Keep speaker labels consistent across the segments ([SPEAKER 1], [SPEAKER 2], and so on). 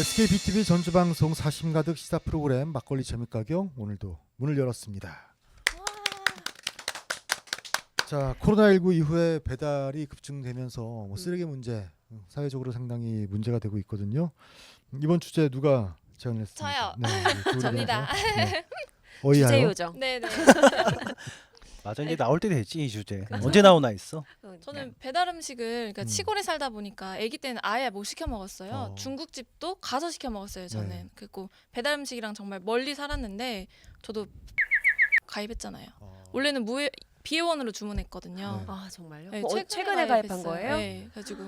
[SPEAKER 1] SKBTV 전주방송 사심가득 시사 프로그램 막걸리 재밌가경 오늘도 문을 열었습니다. 자, 코로나19 이후에 배달이 급증되면서 쓰레기 문제 사회적으로 상당히 문제가 되고 있거든요. 이번 주제 누가 제안을 했습니까?
[SPEAKER 2] 저요.
[SPEAKER 1] 네,
[SPEAKER 2] 접니다.
[SPEAKER 1] 네. 어이하요?
[SPEAKER 3] 주제 요정.
[SPEAKER 2] 네네.
[SPEAKER 4] 맞아, 이제 나올 때 됐지 이 주제. 언제 나오나 했어.
[SPEAKER 2] 저는 배달 음식을 그러니까 시골에 살다 보니까 아기 때는 아예 못 시켜 먹었어요. 중국집도 가서 시켜 먹었어요. 저는.
[SPEAKER 1] 네.
[SPEAKER 2] 그리고 배달 음식이랑 정말 멀리 살았는데 저도 가입했잖아요. 원래는 비회원으로 주문했거든요.
[SPEAKER 1] 네.
[SPEAKER 3] 아 정말요?
[SPEAKER 2] 네,
[SPEAKER 3] 최근에 가입한
[SPEAKER 2] 가입했어요.
[SPEAKER 3] 거예요?
[SPEAKER 2] 네, 그래가지고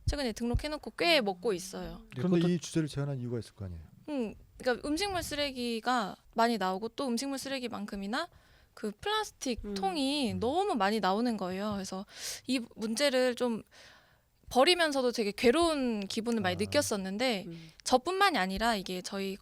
[SPEAKER 2] 최근에 등록해놓고 꽤 먹고 있어요.
[SPEAKER 1] 그런데 이 주제를 제안한 이유가 있을 거 아니에요?
[SPEAKER 2] 그러니까 음식물 쓰레기가 많이 나오고 또 음식물 쓰레기만큼이나 그 플라스틱 통이 너무 많이 나오는 거예요. 그래서 이 문제를 좀 버리면서도 되게 괴로운 기분을 많이 느꼈었는데 저뿐만이 아니라 이게 저희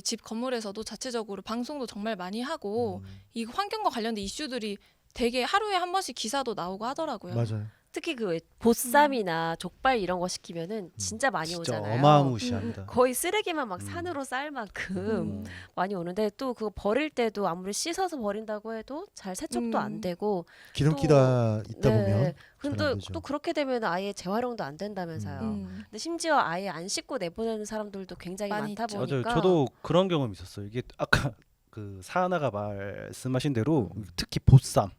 [SPEAKER 2] 집 건물에서도 자체적으로 방송도 정말 많이 하고 이 환경과 관련된 이슈들이 되게 하루에 한 번씩 기사도 나오고 하더라고요.
[SPEAKER 1] 맞아요.
[SPEAKER 3] 특히 그 보쌈이나 족발 이런 거 시키면은 진짜 많이
[SPEAKER 4] 진짜
[SPEAKER 3] 오잖아요.
[SPEAKER 4] 어마무시합니다.
[SPEAKER 3] 거의 쓰레기만 막 산으로 쌓일 만큼 많이 오는데 또 그거 버릴 때도 아무리 씻어서 버린다고 해도 잘 세척도 안 되고
[SPEAKER 1] 기름기가 있다
[SPEAKER 3] 네.
[SPEAKER 1] 보면
[SPEAKER 3] 근데
[SPEAKER 1] 잘안 되죠.
[SPEAKER 3] 또 그렇게 되면 아예 재활용도 안 된다면서요. 근데 심지어 아예 안 씻고 내보내는 사람들도 굉장히
[SPEAKER 2] 많이
[SPEAKER 3] 많다
[SPEAKER 2] 있죠.
[SPEAKER 3] 보니까
[SPEAKER 4] 맞아요. 저도 그런 경험이 있었어요. 이게 아까 그 사하나가 말씀하신 대로 특히 보쌈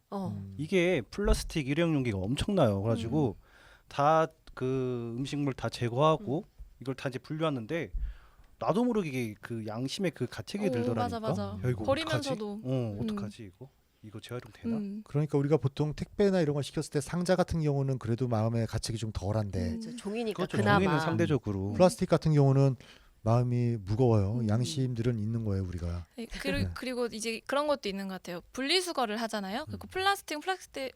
[SPEAKER 4] 이게 플라스틱 일회용 용기가 엄청나요. 그래가지고 다 그 음식물 다 제거하고 이걸 다 이제 분류하는데 나도 모르게 이게 그 양심의 그 가책이 들더라니까.
[SPEAKER 2] 맞아.
[SPEAKER 4] 야, 이거
[SPEAKER 2] 버리면서도
[SPEAKER 4] 어떡하지 이거 재활용 되나?
[SPEAKER 1] 그러니까 우리가 보통 택배나 이런 거 시켰을 때 상자 같은 경우는 그래도 마음의 가책이 좀 덜한데
[SPEAKER 3] 종이니까
[SPEAKER 4] 그렇죠.
[SPEAKER 3] 그나마
[SPEAKER 4] 종이는 상대적으로
[SPEAKER 1] 플라스틱 같은 경우는 마음이 무거워요. 양심들은 있는 거예요, 우리가.
[SPEAKER 2] 네, 그리고 이제 그런 것도 있는 것 같아요. 분리수거를 하잖아요. 그리고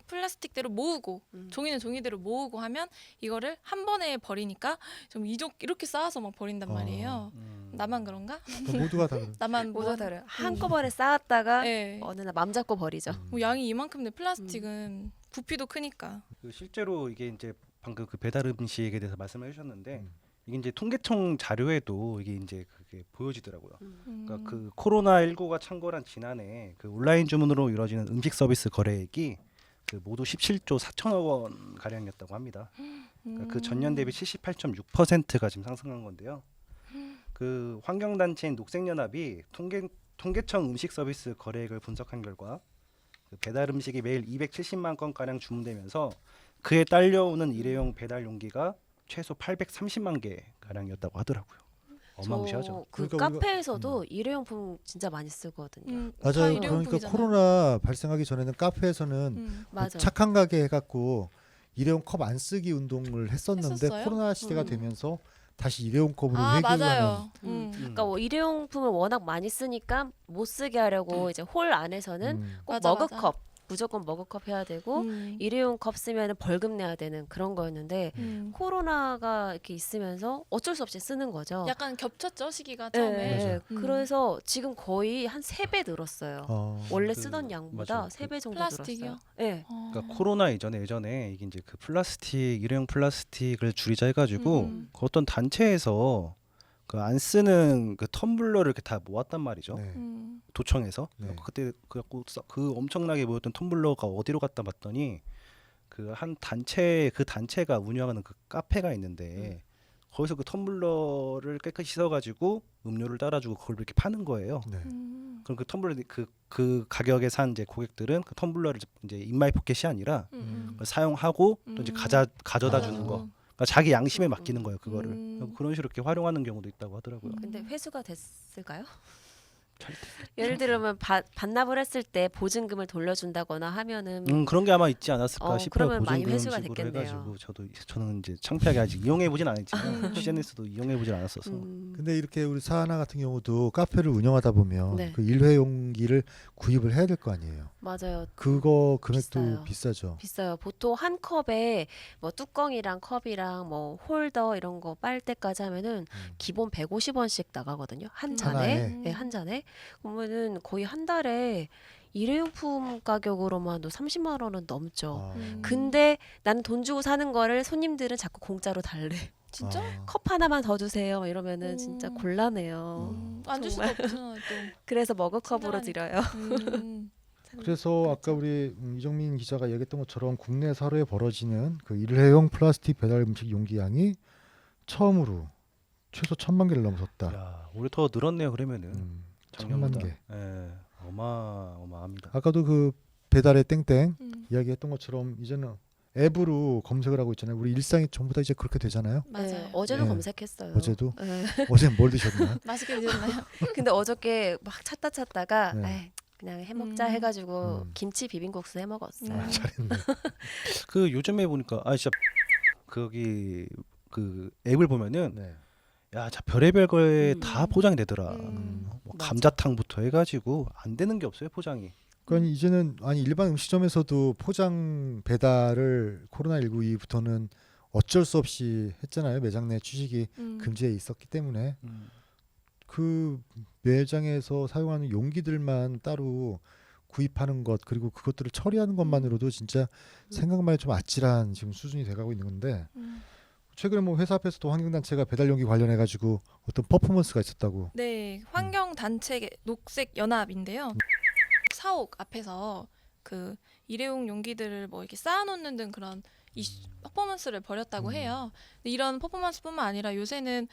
[SPEAKER 2] 플라스틱대로 모으고 종이는 종이대로 모으고 하면 이거를 한 번에 버리니까 좀 이렇게 쌓아서 막 버린단 말이에요. 나만 그런가?
[SPEAKER 1] 모두가 다 그래요.
[SPEAKER 2] 나만
[SPEAKER 3] 모두 다르. 한꺼번에 쌓았다가
[SPEAKER 2] 네.
[SPEAKER 3] 어느 날 맘 잡고 버리죠.
[SPEAKER 2] 뭐 양이 이만큼인데 플라스틱은 부피도 크니까.
[SPEAKER 4] 그 실제로 이게 이제 방금 그 배달 음식에 대해서 말씀을 해주셨는데 이게 이제 통계청 자료에도 이게 이제 그게 보여지더라고요. 그러니까 그 코로나19가 창궐한 지난해 그 온라인 주문으로 이루어지는 음식 서비스 거래액이 그 모두 17조 4천억 원 가량이었다고 합니다. 그러니까 그 전년 대비 78.6%가 지금 상승한 건데요. 그 환경단체인 녹색연합이 통계청 음식 서비스 거래액을 분석한 결과 그 배달 음식이 매일 270만 건 가량 주문되면서 그에 딸려오는 일회용 배달 용기가 최소 830만 개 가량이었다고 하더라고요. 어마무시하죠.
[SPEAKER 3] 그
[SPEAKER 1] 그러니까
[SPEAKER 3] 카페에서도 일회용품 진짜 많이 쓰거든요.
[SPEAKER 1] 맞아요. 그러니까 코로나 발생하기 전에는 카페에서는
[SPEAKER 3] 맞아.
[SPEAKER 1] 착한 가게 해갖고 일회용 컵 안 쓰기 운동을 했었는데
[SPEAKER 2] 했었어요?
[SPEAKER 1] 코로나 시대가 되면서 다시 일회용 컵으로 회귀하는.
[SPEAKER 2] 맞아요.
[SPEAKER 3] 그러니까 뭐 일회용품을 워낙 많이 쓰니까 못 쓰게 하려고 이제 홀 안에서는 꼭
[SPEAKER 2] 맞아.
[SPEAKER 3] 머그컵 무조건 머그컵 해야 되고 일회용 컵 쓰면 벌금 내야 되는 그런 거였는데 코로나가 이렇게 있으면서 어쩔 수 없이 쓰는 거죠.
[SPEAKER 2] 약간 겹쳤죠 시기가
[SPEAKER 3] 네,
[SPEAKER 2] 처음에.
[SPEAKER 3] 그래서 지금 거의 한 3배 늘었어요. 원래 쓰던 양보다
[SPEAKER 4] 맞아요.
[SPEAKER 3] 3배 정도
[SPEAKER 2] 플라스틱이요?
[SPEAKER 3] 늘었어요. 네.
[SPEAKER 4] 그러니까 코로나 예전에 이게 이제 그 플라스틱 일회용 플라스틱을 줄이자 해가지고 그 어떤 단체에서 그 안 쓰는 그 텀블러를 이렇게 다 모았단 말이죠.
[SPEAKER 1] 네.
[SPEAKER 4] 도청에서.
[SPEAKER 1] 네.
[SPEAKER 4] 그때 그 엄청나게 모였던 텀블러가 어디로 갔다 봤더니 그 한 단체 그 단체가 운영하는 그 카페가 있는데 거기서 그 텀블러를 깨끗이 씻어가지고 음료를 따라주고 그걸 이렇게 파는 거예요.
[SPEAKER 1] 네.
[SPEAKER 4] 그럼 그 텀블러 그 가격에 산 이제 고객들은 그 텀블러를 이제 인마이 포켓이 아니라 그걸 사용하고 또 이제 가져다 주는 거. 그러니까 자기 양심에 맡기는 거예요, 그거를. 그런 식으로 이렇게 활용하는 경우도 있다고 하더라고요.
[SPEAKER 3] 근데 회수가 됐을까요?
[SPEAKER 4] 잘
[SPEAKER 3] 예를 들면 반납을 했을 때 보증금을 돌려준다거나 하면은
[SPEAKER 4] 그런 게 아마 있지 않았을까 싶어요.
[SPEAKER 3] 그러면 많이
[SPEAKER 4] 보증금
[SPEAKER 3] 회수가
[SPEAKER 4] 식으로
[SPEAKER 3] 됐겠네요.
[SPEAKER 4] 해가지고 저는 이제 창피하게 아직 이용해 보진 않았지만 CNS도 이용해 보진 않았어서.
[SPEAKER 1] 근데 이렇게 우리 사하나 같은 경우도 카페를 운영하다 보면
[SPEAKER 3] 네.
[SPEAKER 1] 그 일회용기를 구입을 해야 될 거 아니에요.
[SPEAKER 3] 맞아요.
[SPEAKER 1] 그거 금액도
[SPEAKER 3] 비싸요.
[SPEAKER 1] 비싸죠.
[SPEAKER 3] 비싸요. 보통 한 컵에 뭐 뚜껑이랑 컵이랑 뭐 홀더 이런 거 빨대까지 하면은 기본 150원씩 나가거든요. 한 잔에.
[SPEAKER 1] 하나에.
[SPEAKER 3] 네, 한 잔에. 그러면은 거의 한 달에 일회용품 가격으로만도 30만 원은 넘죠. 근데 나는 돈 주고 사는 거를 손님들은 자꾸 공짜로 달래.
[SPEAKER 2] 진짜?
[SPEAKER 3] 컵 하나만 더 주세요. 이러면은 진짜 곤란해요.
[SPEAKER 2] 안 줄 수도
[SPEAKER 3] 정말.
[SPEAKER 2] 없잖아 또.
[SPEAKER 3] 그래서 머그컵으로
[SPEAKER 2] 친절하니까.
[SPEAKER 3] 드려요.
[SPEAKER 1] 그래서 아까 우리 이정민 기자가 얘기했던 것처럼 국내에서 하루에 벌어지는 그 일회용 플라스틱 배달 음식 용기 양이 처음으로 최소 1,000만 개를 넘어섰다.
[SPEAKER 4] 야, 올해 더 늘었네요. 그러면은
[SPEAKER 1] 1,000만
[SPEAKER 4] 작년보다.
[SPEAKER 1] 개.
[SPEAKER 4] 예, 어마어마합니다.
[SPEAKER 1] 아까도 그 배달의 땡땡
[SPEAKER 2] 음.
[SPEAKER 1] 이야기했던 것처럼 이제는 앱으로 검색을 하고 있잖아요. 우리 일상이 전부 다 이제 그렇게 되잖아요.
[SPEAKER 3] 네,
[SPEAKER 2] 맞아요.
[SPEAKER 3] 어제도
[SPEAKER 1] 네.
[SPEAKER 3] 검색했어요.
[SPEAKER 1] 어제도
[SPEAKER 3] 네.
[SPEAKER 1] 어제 뭘 드셨나요?
[SPEAKER 2] 맛있게 드셨나요?
[SPEAKER 3] 근데 어저께 막 찾다가
[SPEAKER 1] 네.
[SPEAKER 3] 에이, 그냥 해먹자 해가지고 김치 비빔국수 해먹었어요.
[SPEAKER 1] 잘했네.
[SPEAKER 4] 그 요즘에 보니까 진짜 거기 그 앱을 보면은
[SPEAKER 1] 네.
[SPEAKER 4] 야, 자 별의별 거에 다 포장이 되더라. 뭐
[SPEAKER 3] 맞아.
[SPEAKER 4] 감자탕부터 해가지고 안 되는 게 없어요 포장이.
[SPEAKER 1] 그러니까 이제는 아니 일반 음식점에서도 포장 배달을 코로나19 이후부터는 어쩔 수 없이 했잖아요. 매장 내 취식이 금지에 있었기 때문에 그 매장에서 사용하는 용기들만 따로 구입하는 것 그리고 그것들을 처리하는 것만으로도 진짜 생각만 해도 좀 아찔한 지금 수준이 돼가고 있는 건데 최근에 뭐 회사 앞에서도 환경단체가 배달 용기 관련해 가지고 어떤 퍼포먼스가 있었다고.
[SPEAKER 2] 네, 환경 단체 녹색 연합인데요. 사옥 앞에서 그 일회용 용기들을 뭐 이렇게 쌓아놓는 등 그런 퍼포먼스를 벌였다고 해요. 근데 이런 퍼포먼스뿐만 아니라 요새는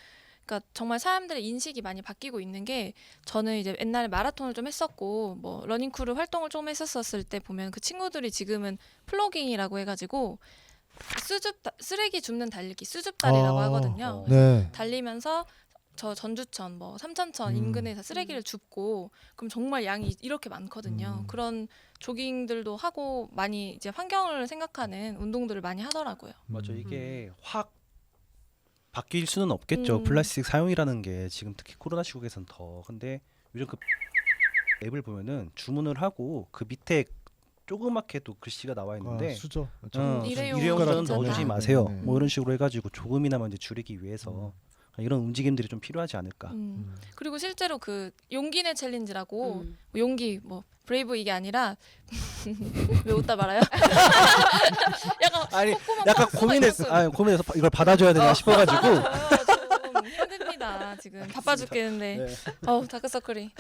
[SPEAKER 2] 그러니까 정말 사람들의 인식이 많이 바뀌고 있는 게 저는 이제 옛날에 마라톤을 좀 했었고 뭐 러닝크루 활동을 좀 했었을 때 보면 그 친구들이 지금은 플로깅이라고 해가지고 쓰레기 줍는 달리기 수줍다리라고 하거든요.
[SPEAKER 1] 네.
[SPEAKER 2] 달리면서 저 전주천 뭐 삼천천 인근에서 쓰레기를 줍고 그럼 정말 양이 이렇게 많거든요. 그런 조깅들도 하고 많이 이제 환경을 생각하는 운동들을 많이 하더라고요.
[SPEAKER 4] 맞아 이게 확 바뀔 수는 없겠죠. 플라스틱 사용이라는 게 지금 특히 코로나 시국에선 더. 근데 요즘 그 앱을 보면은 주문을 하고 그 밑에 조그맣게도 글씨가 나와 있는데
[SPEAKER 1] 수저.
[SPEAKER 2] 일회용은
[SPEAKER 4] 일회용은 넣어주지
[SPEAKER 2] 괜찮다.
[SPEAKER 4] 마세요.
[SPEAKER 1] 네.
[SPEAKER 4] 뭐 이런 식으로 해가지고 조금이나마 이제 줄이기 위해서 이런 움직임들이 좀 필요하지 않을까.
[SPEAKER 2] 그리고 실제로 그 용기내 챌린지라고 뭐 용기 뭐 브레이브 이게 아니라 왜 웃다 말아요?
[SPEAKER 4] 아니
[SPEAKER 2] 콧구멍
[SPEAKER 4] 약간
[SPEAKER 2] 박수가
[SPEAKER 4] 고민했어.
[SPEAKER 2] 있었어요.
[SPEAKER 4] 고민해서 이걸 받아줘야 되나 싶어가지고.
[SPEAKER 2] 좀 힘듭니다 지금 바빠 죽겠는데
[SPEAKER 4] 네.
[SPEAKER 2] 다크서클이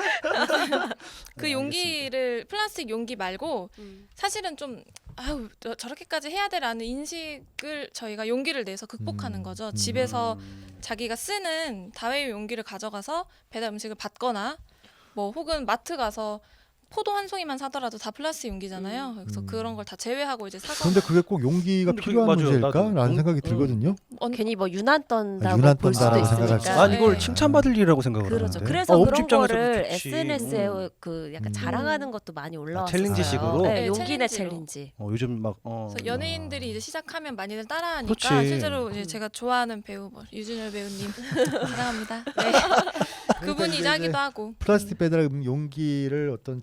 [SPEAKER 2] 그 용기를 플라스틱 용기 말고 사실은 좀 저렇게까지 해야 되라는 인식을 저희가 용기를 내서 극복하는 거죠. 집에서 자기가 쓰는 다회용 용기를 가져가서 배달 음식을 받거나 뭐 혹은 마트 가서 포도 한 송이만 사더라도 다 플라스틱 용기잖아요. 그래서 그런 걸 다 제외하고 이제 사거나.
[SPEAKER 1] 그런데 그게 꼭 용기가
[SPEAKER 4] 근데 그게
[SPEAKER 1] 필요한
[SPEAKER 4] 맞아요.
[SPEAKER 1] 문제일까라는
[SPEAKER 4] 나도
[SPEAKER 1] 생각이 들거든요.
[SPEAKER 3] 괜히 뭐 유난 떤다고
[SPEAKER 1] 유난
[SPEAKER 3] 볼 수도
[SPEAKER 1] 떤다라고 생각할
[SPEAKER 3] 있으니까.
[SPEAKER 1] 수
[SPEAKER 4] 난 이걸
[SPEAKER 2] 네.
[SPEAKER 4] 칭찬받을 일이라고 생각을
[SPEAKER 3] 그렇죠.
[SPEAKER 4] 하는데.
[SPEAKER 3] 그래서
[SPEAKER 4] 업주
[SPEAKER 3] 그런
[SPEAKER 4] 입장에서도
[SPEAKER 3] 거를
[SPEAKER 4] 좋지.
[SPEAKER 3] SNS에 그 약간 자랑하는 것도 많이 올라왔어요.
[SPEAKER 4] 챌린지식으로?
[SPEAKER 3] 네,
[SPEAKER 2] 네,
[SPEAKER 3] 용기내
[SPEAKER 2] 챌린지로.
[SPEAKER 3] 챌린지.
[SPEAKER 4] 요즘 막
[SPEAKER 2] 그래서 연예인들이 이제 시작하면 많이들 따라하니까
[SPEAKER 4] 그렇지.
[SPEAKER 2] 실제로 이제 제가 좋아하는 배우 뭐 유준열 배우님 사랑합니다. 네. 그분이
[SPEAKER 1] 이제
[SPEAKER 2] 이제 하기도 하고.
[SPEAKER 1] 플라스틱 배달 용기를 어떤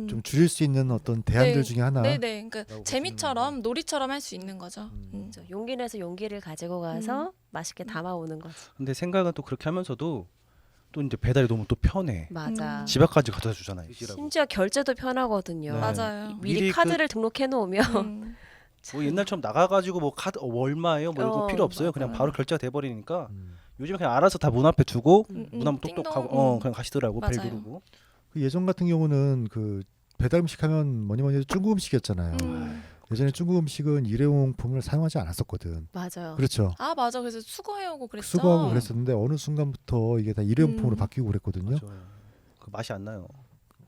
[SPEAKER 1] 좀 줄일 수 있는 어떤 대안들
[SPEAKER 2] 네.
[SPEAKER 1] 중에 하나.
[SPEAKER 2] 네네. 그러니까 재미처럼 놀이처럼 할 수 있는 거죠.
[SPEAKER 3] 그렇죠. 용기 내서 용기를 가지고 가서 맛있게 담아오는 거죠.
[SPEAKER 4] 근데 생각은 또 그렇게 하면서도 또 이제 배달이 너무 또 편해.
[SPEAKER 3] 맞아.
[SPEAKER 4] 집 앞까지 갖다 주잖아요.
[SPEAKER 3] 심지어 결제도 편하거든요.
[SPEAKER 1] 네.
[SPEAKER 2] 맞아요.
[SPEAKER 3] 미리
[SPEAKER 4] 미리
[SPEAKER 3] 카드를 등록해 놓으면
[SPEAKER 4] 뭐 옛날처럼 나가가지고 뭐 카드 얼마예요? 뭐 이거 필요 없어요. 그냥
[SPEAKER 3] 맞아요.
[SPEAKER 4] 바로 결제가 돼버리니까 요즘 그냥 알아서 다 문 앞에 두고 문 앞
[SPEAKER 2] 띵동.
[SPEAKER 4] 똑똑하고 그냥 가시더라고. 벨
[SPEAKER 2] 맞아요.
[SPEAKER 4] 누르고.
[SPEAKER 1] 그 예전 같은 경우는 그 배달 음식 하면 뭐니 해도 중국 음식이었잖아요. 예전에 중국 음식은 일회용품을 사용하지 않았었거든.
[SPEAKER 3] 맞아요.
[SPEAKER 1] 그렇죠.
[SPEAKER 2] 아 맞아. 그래서 수거해오고 그랬죠.
[SPEAKER 1] 수거하고 그랬었는데 어느 순간부터 이게 다 일회용품으로 바뀌고 그랬거든요.
[SPEAKER 4] 맞아요. 그 맛이 안 나요.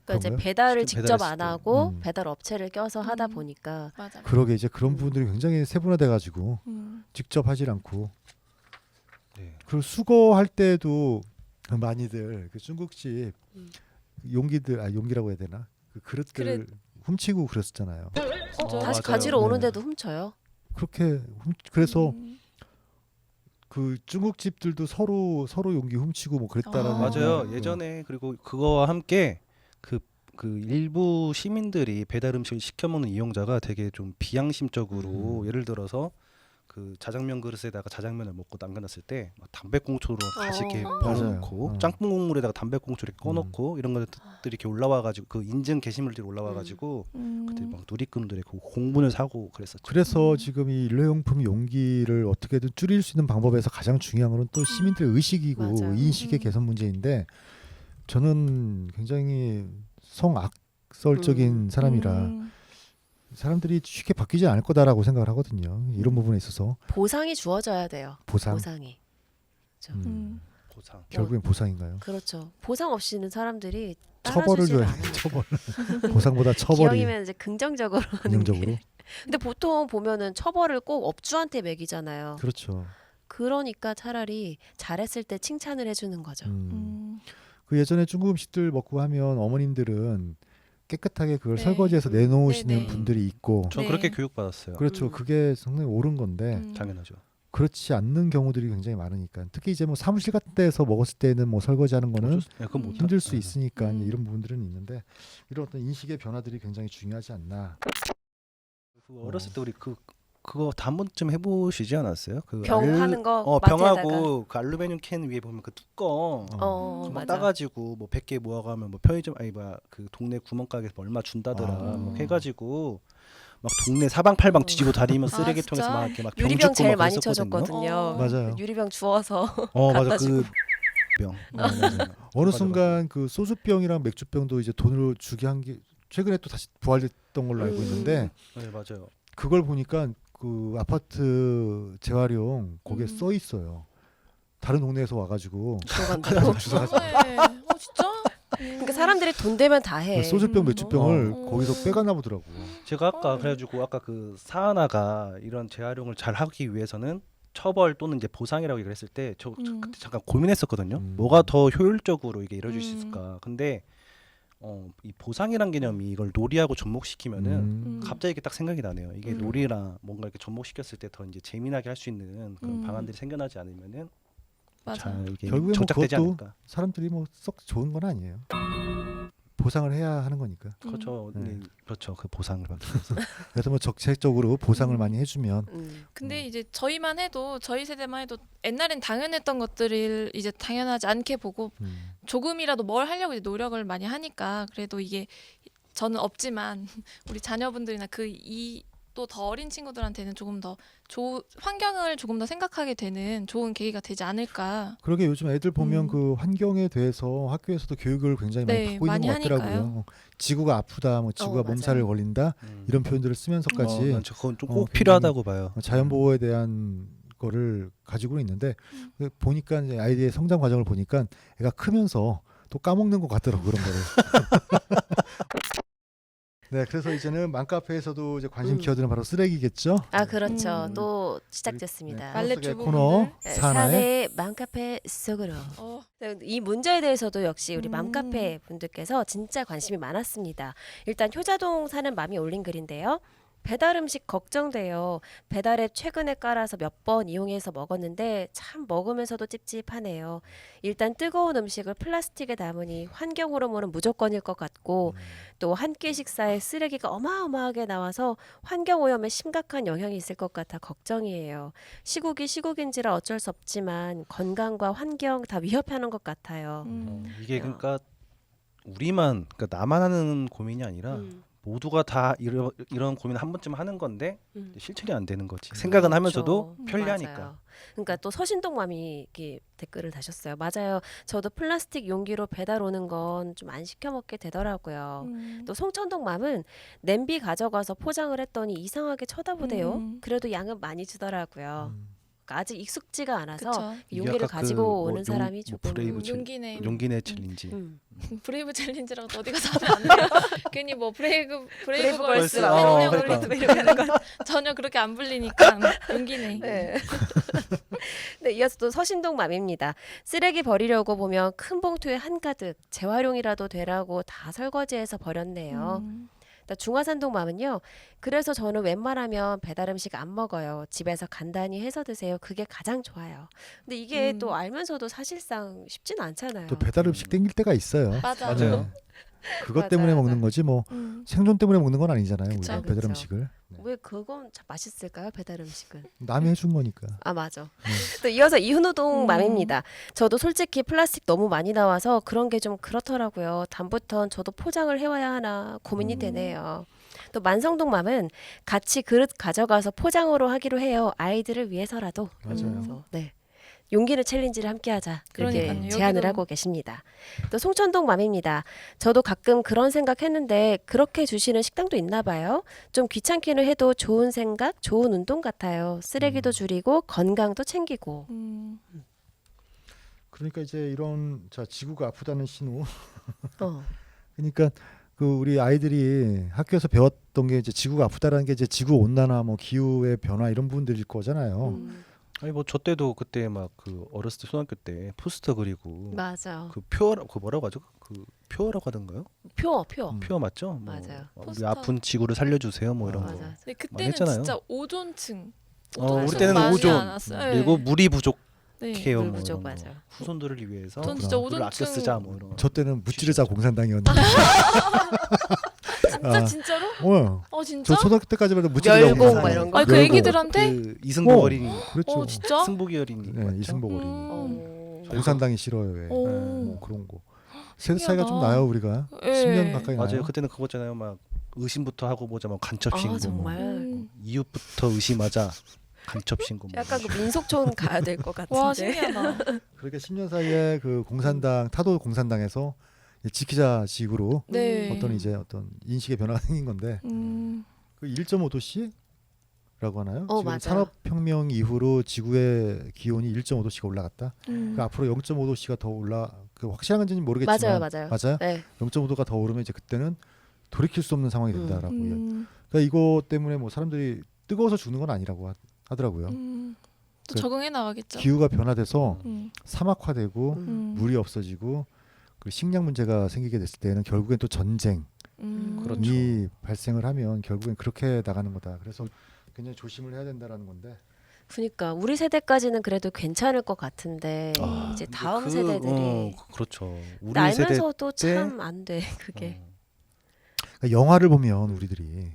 [SPEAKER 3] 그러니까 이제
[SPEAKER 1] 그런가요?
[SPEAKER 3] 배달을
[SPEAKER 4] 시켜
[SPEAKER 3] 직접
[SPEAKER 4] 배달했을
[SPEAKER 3] 안
[SPEAKER 4] 때.
[SPEAKER 3] 하고 배달 업체를 껴서 하다
[SPEAKER 2] 음.
[SPEAKER 3] 보니까
[SPEAKER 2] 맞아.
[SPEAKER 1] 그러게 이제 그런 부분들이 굉장히 세분화돼가지고 직접 하질 않고
[SPEAKER 4] 네.
[SPEAKER 1] 그리고 수거할 때도 많이들 그 중국집 용기들 용기라고 해야 되나 그 그릇들 훔치고 그랬었잖아요.
[SPEAKER 2] 진짜?
[SPEAKER 3] 다시
[SPEAKER 4] 맞아요.
[SPEAKER 3] 가지러
[SPEAKER 1] 네.
[SPEAKER 3] 오는데도 훔쳐요.
[SPEAKER 1] 그렇게 그래서 그 중국집들도 서로 용기 훔치고 뭐 그랬다라는
[SPEAKER 4] 맞아요.
[SPEAKER 1] 얘기가
[SPEAKER 4] 예전에 그리고 그거와 함께 그 일부 시민들이 배달 음식을 시켜 먹는 이용자가 되게 좀 비양심적으로 예를 들어서 그 그 자장면 그릇에다가 자장면을 먹고 남겨놨을 때 막 담배꽁초로 다시 이렇게
[SPEAKER 1] 맞아요.
[SPEAKER 4] 넣고 짬뽕 국물에다가 담배꽁초를 꺼놓고 이런 것들이 이렇게 올라와가지고 그 인증 게시물들이 올라와가지고 그때 막 누리꾼들의 그 공분을 사고 그랬었죠.
[SPEAKER 1] 그래서 지금 이 일회용품 용기를 어떻게든 줄일 수 있는 방법에서 가장 중요한 거는 또 시민들의 의식이고
[SPEAKER 3] 맞아요.
[SPEAKER 1] 인식의 개선 문제인데 저는 굉장히 성악설적인 사람이라 사람들이 쉽게 바뀌지 않을 거다라고 생각을 하거든요. 이런 부분에 있어서
[SPEAKER 3] 보상이 주어져야 돼요.
[SPEAKER 1] 보상.
[SPEAKER 3] 보상이.
[SPEAKER 4] 보상.
[SPEAKER 1] 결국엔 보상인가요?
[SPEAKER 3] 그렇죠. 보상 없이는 사람들이
[SPEAKER 1] 처벌을
[SPEAKER 3] 따라주질
[SPEAKER 1] 줘야
[SPEAKER 3] 않아요.
[SPEAKER 1] 처벌. 보상보다 처벌이
[SPEAKER 3] 기왕이면 이제 긍정적으로 하는
[SPEAKER 1] 긍정적으로.
[SPEAKER 3] 게. 근데 보통 보면은 처벌을 꼭 업주한테 매기잖아요.
[SPEAKER 1] 그렇죠.
[SPEAKER 3] 그러니까 차라리 잘했을 때 칭찬을 해주는 거죠.
[SPEAKER 1] 그 예전에 중국 음식들 먹고 하면 어머님들은 깨끗하게 그걸
[SPEAKER 2] 네.
[SPEAKER 1] 설거지해서 내놓으시는
[SPEAKER 2] 네, 네.
[SPEAKER 1] 분들이 있고
[SPEAKER 4] 전
[SPEAKER 2] 네.
[SPEAKER 4] 그렇게 교육받았어요.
[SPEAKER 1] 그렇죠. 그게 상당히 옳은 건데
[SPEAKER 4] 당연하죠.
[SPEAKER 1] 그렇지 않는 경우들이 굉장히 많으니까 특히 이제 뭐 사무실 같은 데서 먹었을 때는 뭐 설거지하는 거는
[SPEAKER 4] 네, 그건 못
[SPEAKER 1] 힘들 수 있으니까
[SPEAKER 2] 음.
[SPEAKER 1] 이런 부분들은 있는데 이런 어떤 인식의 변화들이 굉장히 중요하지 않나.
[SPEAKER 4] 어렸을 때 우리 그거 다 한 번쯤 해보시지 않았어요? 그
[SPEAKER 3] 병 파는 거
[SPEAKER 4] 병하고 그 알루미늄 캔 위에 보면 그 뚜껑 막
[SPEAKER 3] 맞아.
[SPEAKER 4] 따가지고 뭐 100개 모아가면 뭐 편의점 아니 뭐야 그 동네 구멍가게에서 뭐 얼마 준다더라 뭐 해가지고 막 동네 사방팔방 뒤지고 다니면서
[SPEAKER 2] 아,
[SPEAKER 4] 쓰레기통에서
[SPEAKER 2] 진짜?
[SPEAKER 4] 막 이렇게 막 병
[SPEAKER 3] 유리병
[SPEAKER 4] 줍고
[SPEAKER 3] 제일
[SPEAKER 4] 막
[SPEAKER 3] 많이
[SPEAKER 4] 그랬었거든요.
[SPEAKER 3] 쳐줬거든요.
[SPEAKER 1] 맞아요.
[SPEAKER 3] 그 유리병 주워서
[SPEAKER 4] 맞아
[SPEAKER 3] 갖다 주고.
[SPEAKER 4] 그 병. 맞아요.
[SPEAKER 1] 어느
[SPEAKER 4] 맞아,
[SPEAKER 1] 순간 그 소주병이랑 맥주병도 이제 돈으로 주게 한 게 최근에 또 다시 부활됐던 걸로 알고 있는데
[SPEAKER 4] 네 맞아요.
[SPEAKER 1] 그걸 보니까 그 아파트 재활용 거기에 써 있어요. 다른 동네에서 와가지고
[SPEAKER 3] 들어간다고.
[SPEAKER 1] 주워가지고
[SPEAKER 2] 너무해. 진짜?
[SPEAKER 3] 그러니까 사람들이 돈 되면 다 해.
[SPEAKER 1] 소주병 맥주병을
[SPEAKER 2] 어.
[SPEAKER 1] 거기서 빼가나 보더라고.
[SPEAKER 4] 제가 아까 그래가지고 아까 그 사하나가 이런 재활용을 잘 하기 위해서는 처벌 또는 이제 보상이라고 얘기를 했을 때 저 그때 잠깐 고민했었거든요. 뭐가 더 효율적으로 이게 이루어질 수 있을까. 근데 이 보상이란 개념이 이걸 놀이하고 접목시키면은 갑자기 이렇게 딱 생각이 나네요. 이게 놀이랑 뭔가 이렇게 접목시켰을 때 더 이제 재미나게 할 수 있는 그런 방안들이 생겨나지 않으면은
[SPEAKER 2] 맞아.
[SPEAKER 4] 잘 이게
[SPEAKER 1] 결국에 뭐
[SPEAKER 4] 정착되지
[SPEAKER 1] 그것도
[SPEAKER 4] 않을까.
[SPEAKER 1] 사람들이 뭐 썩 좋은 건 아니에요. 보상을 해야 하는 거니까.
[SPEAKER 4] 그렇죠.
[SPEAKER 1] 네.
[SPEAKER 4] 네. 그렇죠. 그 보상을 받기 위해서.
[SPEAKER 1] 그래서 뭐 적극적으로 보상을 많이 해주면
[SPEAKER 2] 근데 이제 저희만 해도 저희 세대만 해도 옛날엔 당연했던 것들을 이제 당연하지 않게 보고 조금이라도 뭘 하려고 이제 노력을 많이 하니까 그래도 이게 저는 없지만 우리 자녀분들이나 또 더 어린 친구들한테는 조금 더 환경을 조금 더 생각하게 되는 좋은 계기가 되지 않을까.
[SPEAKER 1] 그러게 요즘 애들 보면 그 환경에 대해서 학교에서도 교육을 굉장히 많이
[SPEAKER 2] 네,
[SPEAKER 1] 받고 있는
[SPEAKER 2] 많이
[SPEAKER 1] 것 같더라고요.
[SPEAKER 2] 하니까요.
[SPEAKER 1] 지구가 아프다, 뭐 지구가
[SPEAKER 3] 맞아요.
[SPEAKER 1] 몸살을 걸린다 이런 표현들을 쓰면서까지
[SPEAKER 4] 난 그건 좀 꼭
[SPEAKER 1] 굉장히
[SPEAKER 4] 필요하다고 봐요.
[SPEAKER 1] 자연 보호에 대한 거를 가지고는 있는데 보니까 이제 아이들의 성장 과정을 보니까 애가 크면서 또 까먹는 것 같더라고 그런 거를. 네, 그래서 이제는 맘카페에서도 이제 관심 키워드는 바로 쓰레기겠죠.
[SPEAKER 3] 아 그렇죠.
[SPEAKER 2] 음.
[SPEAKER 3] 또 시작됐습니다.
[SPEAKER 1] 네,
[SPEAKER 2] 빨래
[SPEAKER 1] 속의
[SPEAKER 2] 주부분들.
[SPEAKER 1] 코너
[SPEAKER 3] 네,
[SPEAKER 1] 사나의
[SPEAKER 3] 사내 맘카페 속으로. 이 문제에 대해서도 역시 우리 맘카페 분들께서 진짜 관심이 많았습니다. 일단 효자동 사는 맘이 올린 글인데요. 배달 음식 걱정돼요. 배달앱 최근에 깔아서 몇 번 이용해서 먹었는데 참 먹으면서도 찝찝하네요. 일단 뜨거운 음식을 플라스틱에 담으니 환경 호르몬은 무조건일 것 같고 또 한 끼 식사에 쓰레기가 어마어마하게 나와서 환경 오염에 심각한 영향이 있을 것 같아 걱정이에요. 시국이 시국인지라 어쩔 수 없지만 건강과 환경 다 위협하는 것 같아요.
[SPEAKER 4] 이게 그러니까 우리만 그러니까 나만 하는 고민이 아니라 모두가 다 이런 고민을 한 번쯤 하는 건데 실천이 안 되는 거지. 생각은 하면서도
[SPEAKER 3] 그렇죠.
[SPEAKER 4] 편리하니까.
[SPEAKER 3] 맞아요. 그러니까 또 서신동맘이 이렇게 댓글을 다셨어요. 맞아요. 저도 플라스틱 용기로 배달 오는 건 좀 안 시켜 먹게 되더라고요. 또 송천동맘은 냄비 가져가서 포장을 했더니 이상하게 쳐다보대요. 그래도 양은 많이 주더라고요. 그러니까 아직 익숙지가 않아서
[SPEAKER 2] 그쵸.
[SPEAKER 4] 이게
[SPEAKER 3] 용기를
[SPEAKER 4] 아까
[SPEAKER 3] 가지고
[SPEAKER 4] 그
[SPEAKER 3] 오는 사람이 조금
[SPEAKER 4] 브레이브
[SPEAKER 2] 용기네.
[SPEAKER 4] 용기내 챌린지.
[SPEAKER 2] 브레이브 챌린지라고 또 어디 가서 하면 안 돼요. 괜히 뭐 브레이브 걸스
[SPEAKER 4] 걸스.
[SPEAKER 2] 팬영
[SPEAKER 4] 그러니까.
[SPEAKER 2] 올리고 이러는 건 전혀 그렇게 안 불리니까 용기네.
[SPEAKER 3] 네. 네, 이어서 또 서신동맘입니다. 쓰레기 버리려고 보면 큰 봉투에 한가득 재활용이라도 되라고 다 설거지해서 버렸네요. 중화산동맘은요. 그래서 저는 웬만하면 배달 음식 안 먹어요. 집에서 간단히 해서 드세요. 그게 가장 좋아요. 근데 이게 또 알면서도 사실상 쉽진 않잖아요.
[SPEAKER 1] 또 배달 음식 땡길 때가 있어요.
[SPEAKER 2] 맞아.
[SPEAKER 1] 네. 그것
[SPEAKER 3] 맞아,
[SPEAKER 1] 때문에
[SPEAKER 3] 맞아.
[SPEAKER 1] 먹는 거지 뭐 생존 때문에 먹는 건 아니잖아요.
[SPEAKER 2] 그쵸.
[SPEAKER 1] 우리가 배달
[SPEAKER 3] 그쵸.
[SPEAKER 1] 음식을.
[SPEAKER 3] 왜 그건 참 맛있을까요? 배달 음식은.
[SPEAKER 1] 남이 해준 거니까.
[SPEAKER 3] 아 맞아. 또 이어서 이훈우동
[SPEAKER 2] 음.
[SPEAKER 3] 맘입니다. 저도 솔직히 플라스틱 너무 많이 나와서 그런 게 좀 그렇더라고요. 다음부턴 저도 포장을 해와야 하나 고민이 되네요. 또 만성동 맘은 같이 그릇 가져가서 포장으로 하기로 해요. 아이들을 위해서라도.
[SPEAKER 1] 맞아요.
[SPEAKER 3] 그래서, 네. 용기는 챌린지를 함께하자 이렇게
[SPEAKER 2] 그러니까요.
[SPEAKER 3] 제안을
[SPEAKER 2] 여기도.
[SPEAKER 3] 하고 계십니다. 또 송천동 맘입니다. 저도 가끔 그런 생각했는데 그렇게 주시는 식당도 있나 봐요. 좀 귀찮기는 해도 좋은 생각, 좋은 운동 같아요. 쓰레기도 줄이고 건강도 챙기고.
[SPEAKER 1] 그러니까 이제 이런 자 지구가 아프다는 신호.
[SPEAKER 3] 어.
[SPEAKER 1] 그러니까 그 우리 아이들이 학교에서 배웠던 게 이제 지구가 아프다라는 게 이제 지구 온난화, 뭐 기후의 변화 이런 부분들일 거잖아요.
[SPEAKER 4] 아니 뭐 저 때도 그때 막 그 어렸을 때 초등학교 때 포스터 그리고
[SPEAKER 3] 맞아.
[SPEAKER 4] 그 표어 그 뭐라고 하죠? 그 표어라고 하던가요?
[SPEAKER 3] 표.
[SPEAKER 4] 표어 맞죠? 뭐
[SPEAKER 3] 맞아요.
[SPEAKER 4] 우리
[SPEAKER 2] 포스터.
[SPEAKER 4] 아픈 지구를 살려주세요 뭐 이런 거.
[SPEAKER 3] 맞아.
[SPEAKER 2] 근데
[SPEAKER 4] 많이
[SPEAKER 2] 그때는
[SPEAKER 4] 했잖아요.
[SPEAKER 2] 진짜 오존층.
[SPEAKER 4] 우리
[SPEAKER 2] 오존층
[SPEAKER 4] 때는
[SPEAKER 2] 많이
[SPEAKER 4] 오존.
[SPEAKER 2] 안 왔어요.
[SPEAKER 4] 그리고 물이 부족해요.
[SPEAKER 2] 네.
[SPEAKER 4] 뭐
[SPEAKER 3] 물 부족,
[SPEAKER 4] 이런 거.
[SPEAKER 3] 맞아.
[SPEAKER 4] 후손들을 위해서
[SPEAKER 2] 전 진짜
[SPEAKER 4] 물을 아껴
[SPEAKER 2] 오존층
[SPEAKER 4] 쓰자 뭐 이런 거.
[SPEAKER 1] 저 때는 무찌르자 공산당이었는데.
[SPEAKER 2] 진짜
[SPEAKER 1] 아.
[SPEAKER 2] 진짜로? 진짜?
[SPEAKER 1] 저 초등학교 때까지만 해도 무찌르자
[SPEAKER 3] 멸공
[SPEAKER 1] 공산당.
[SPEAKER 3] 뭐 이런 거.
[SPEAKER 2] 아니 그
[SPEAKER 1] 멸공.
[SPEAKER 2] 애기들한테?
[SPEAKER 4] 그 이승복 어린이,
[SPEAKER 1] 그렇죠.
[SPEAKER 2] 진짜?
[SPEAKER 4] 승복이 어린이.
[SPEAKER 1] 네,
[SPEAKER 4] 맞죠?
[SPEAKER 1] 이승복 어린이. 공산당이 싫어요. 왜?
[SPEAKER 2] 오.
[SPEAKER 1] 뭐 그런 거. 세대 차이가 좀
[SPEAKER 2] 신기하다.
[SPEAKER 1] 나요 우리가.
[SPEAKER 2] 예.
[SPEAKER 1] 10년 가까이 나요.
[SPEAKER 4] 맞아요. 그때는 그거잖아요. 막 의심부터 하고 보자, 뭐 간첩 신고,
[SPEAKER 3] 아 정말.
[SPEAKER 4] 이웃부터 의심하자, 간첩 신고. 뭐
[SPEAKER 3] 약간 그 민속촌 가야 될 것 같은데.
[SPEAKER 2] 와 신기하다.
[SPEAKER 1] 그렇게 10년 사이에 그 공산당 타도 공산당에서 지키자 지구로
[SPEAKER 2] 네.
[SPEAKER 1] 어떤 인식의 변화가 생긴 건데 그 1.5도씨라고 하나요? 지금
[SPEAKER 3] 맞아요.
[SPEAKER 1] 산업혁명 이후로 지구의 기온이 1.5도씨가 올라갔다. 그 앞으로 0.5도씨가 더 그 확실한 건지는 모르겠지만
[SPEAKER 3] 맞아요.
[SPEAKER 1] 맞아요?
[SPEAKER 3] 네.
[SPEAKER 1] 0.5도가 더 오르면 이제 그때는 돌이킬 수 없는 상황이 된다라고. 그러니까 이거 때문에 뭐 사람들이 뜨거워서 죽는 건 아니라고 하더라고요.
[SPEAKER 2] 또
[SPEAKER 1] 그
[SPEAKER 2] 적응해 나가겠죠.
[SPEAKER 1] 기후가 변화돼서
[SPEAKER 2] 음.
[SPEAKER 1] 사막화되고 물이 없어지고 그 식량 문제가 생기게 됐을 때는 결국엔 또 전쟁이
[SPEAKER 4] 그렇죠.
[SPEAKER 1] 발생을 하면 결국엔 그렇게 나가는 거다. 그래서 굉장히 조심을 해야 된다라는 건데.
[SPEAKER 3] 그러니까 우리 세대까지는 그래도 괜찮을 것 같은데 이제 다음 세대들이
[SPEAKER 4] 그렇죠. 우리
[SPEAKER 3] 알면서도
[SPEAKER 4] 세대 때-
[SPEAKER 3] 참 안 돼 그게.
[SPEAKER 1] 그러니까 영화를 보면 우리들이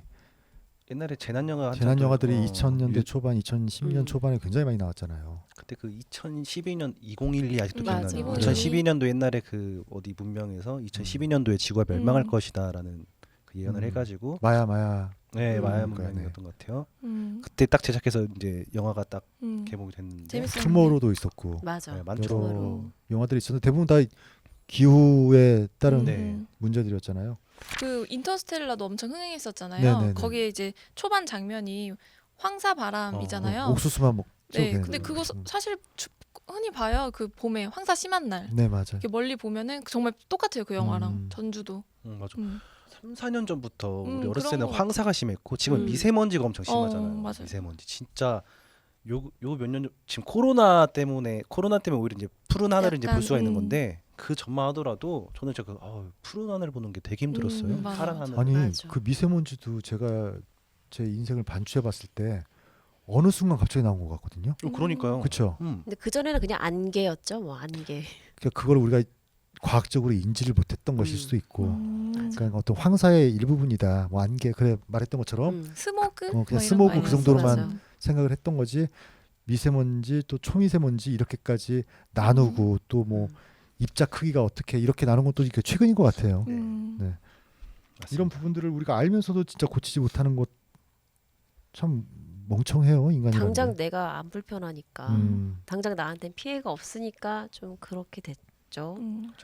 [SPEAKER 4] 옛날에 재난 영화
[SPEAKER 1] 재난 영화들이 2000년대
[SPEAKER 4] 유-
[SPEAKER 1] 초반, 2010년 초반에 굉장히 많이 나왔잖아요.
[SPEAKER 4] 그때 그 2012년 2012 아직도
[SPEAKER 3] 맞아.
[SPEAKER 4] 기억나요.
[SPEAKER 2] 2012.
[SPEAKER 4] 2012년도 옛날에 그 어디 문명에서 2012년도에 지구가 멸망할
[SPEAKER 2] 음.
[SPEAKER 4] 것이다라는 그 예언을
[SPEAKER 1] 음.
[SPEAKER 4] 해가지고
[SPEAKER 1] 마야.
[SPEAKER 4] 네 마야
[SPEAKER 1] 그러니까요.
[SPEAKER 4] 문명이었던 것 같아요.
[SPEAKER 2] 음.
[SPEAKER 4] 그때 딱 제작해서 이제 영화가 딱
[SPEAKER 2] 음.
[SPEAKER 4] 개봉이 됐는데
[SPEAKER 2] 재밌었는데.
[SPEAKER 1] 투모로우도 있었고
[SPEAKER 3] 맞아.
[SPEAKER 4] 네, 많죠.
[SPEAKER 1] 여러
[SPEAKER 3] 투모로우.
[SPEAKER 1] 영화들이 있었는데 대부분 다 기후에 따른
[SPEAKER 4] 네.
[SPEAKER 1] 문제들이었잖아요.
[SPEAKER 2] 그 인터스텔라도 엄청 흥행했었잖아요.
[SPEAKER 1] 네네네.
[SPEAKER 2] 거기에 이제 초반 장면이 황사 바람이잖아요.
[SPEAKER 1] 옥수수만 먹죠.
[SPEAKER 2] 네,
[SPEAKER 1] 걔네들.
[SPEAKER 2] 근데 그거 사실 흔히 봐요. 그 봄에 황사 심한 날.
[SPEAKER 1] 네 맞아요.
[SPEAKER 2] 이렇게 멀리 보면은 정말 똑같아요. 그 영화랑
[SPEAKER 1] 음.
[SPEAKER 2] 전주도.
[SPEAKER 4] 맞아.
[SPEAKER 2] 3,
[SPEAKER 4] 4년 전부터 우리 어렸을
[SPEAKER 2] 그런
[SPEAKER 4] 때는
[SPEAKER 2] 것
[SPEAKER 4] 황사가 심했고 지금
[SPEAKER 3] 음.
[SPEAKER 4] 미세먼지가 엄청 심하잖아요.
[SPEAKER 2] 맞아요.
[SPEAKER 4] 미세먼지 진짜 요 몇 년 지금 코로나 때문에 오히려 이제 푸른 하늘을 이제 볼
[SPEAKER 2] 약간,
[SPEAKER 4] 수가 있는 건데 그 전만 하더라도 저는 진짜 푸른 하늘 보는 게 되게 힘들었어요.
[SPEAKER 2] 맞아,
[SPEAKER 4] 파란
[SPEAKER 2] 맞아.
[SPEAKER 4] 하늘.
[SPEAKER 1] 아니
[SPEAKER 3] 맞아.
[SPEAKER 1] 그 미세먼지도 제가 제 인생을 반추해봤을 때 어느 순간 갑자기 나온 것 같거든요.
[SPEAKER 4] 그러니까요.
[SPEAKER 1] 그렇죠.
[SPEAKER 3] 근데 그 전에는 그냥 안개였죠, 뭐 안개.
[SPEAKER 1] 그러니까 그걸 우리가 과학적으로 인지를 못했던 것일 수도 있고,
[SPEAKER 2] 음.
[SPEAKER 1] 그러니까 어떤 황사의 일부분이다. 뭐 안개 그래 말했던 것처럼
[SPEAKER 2] 스모그?
[SPEAKER 1] 그냥
[SPEAKER 2] 뭐 이런
[SPEAKER 1] 스모그
[SPEAKER 2] 거
[SPEAKER 1] 그
[SPEAKER 2] 아니었어?
[SPEAKER 1] 정도로만
[SPEAKER 2] 맞아.
[SPEAKER 1] 생각을 했던 거지. 미세먼지 또 초미세먼지 이렇게까지 나누고 또 뭐 입자 크기가 어떻게 이렇게 나눈 것도 이게 최근인 것 같아요.
[SPEAKER 2] 음.
[SPEAKER 1] 네. 이런 부분들을 우리가 알면서도 진짜 고치지 못하는 것 참 멍청해요 인간이라는
[SPEAKER 3] 당장
[SPEAKER 1] 게.
[SPEAKER 3] 내가 안 불편하니까,
[SPEAKER 1] 음.
[SPEAKER 3] 당장 나한테 피해가 없으니까 좀 그렇게 됐죠.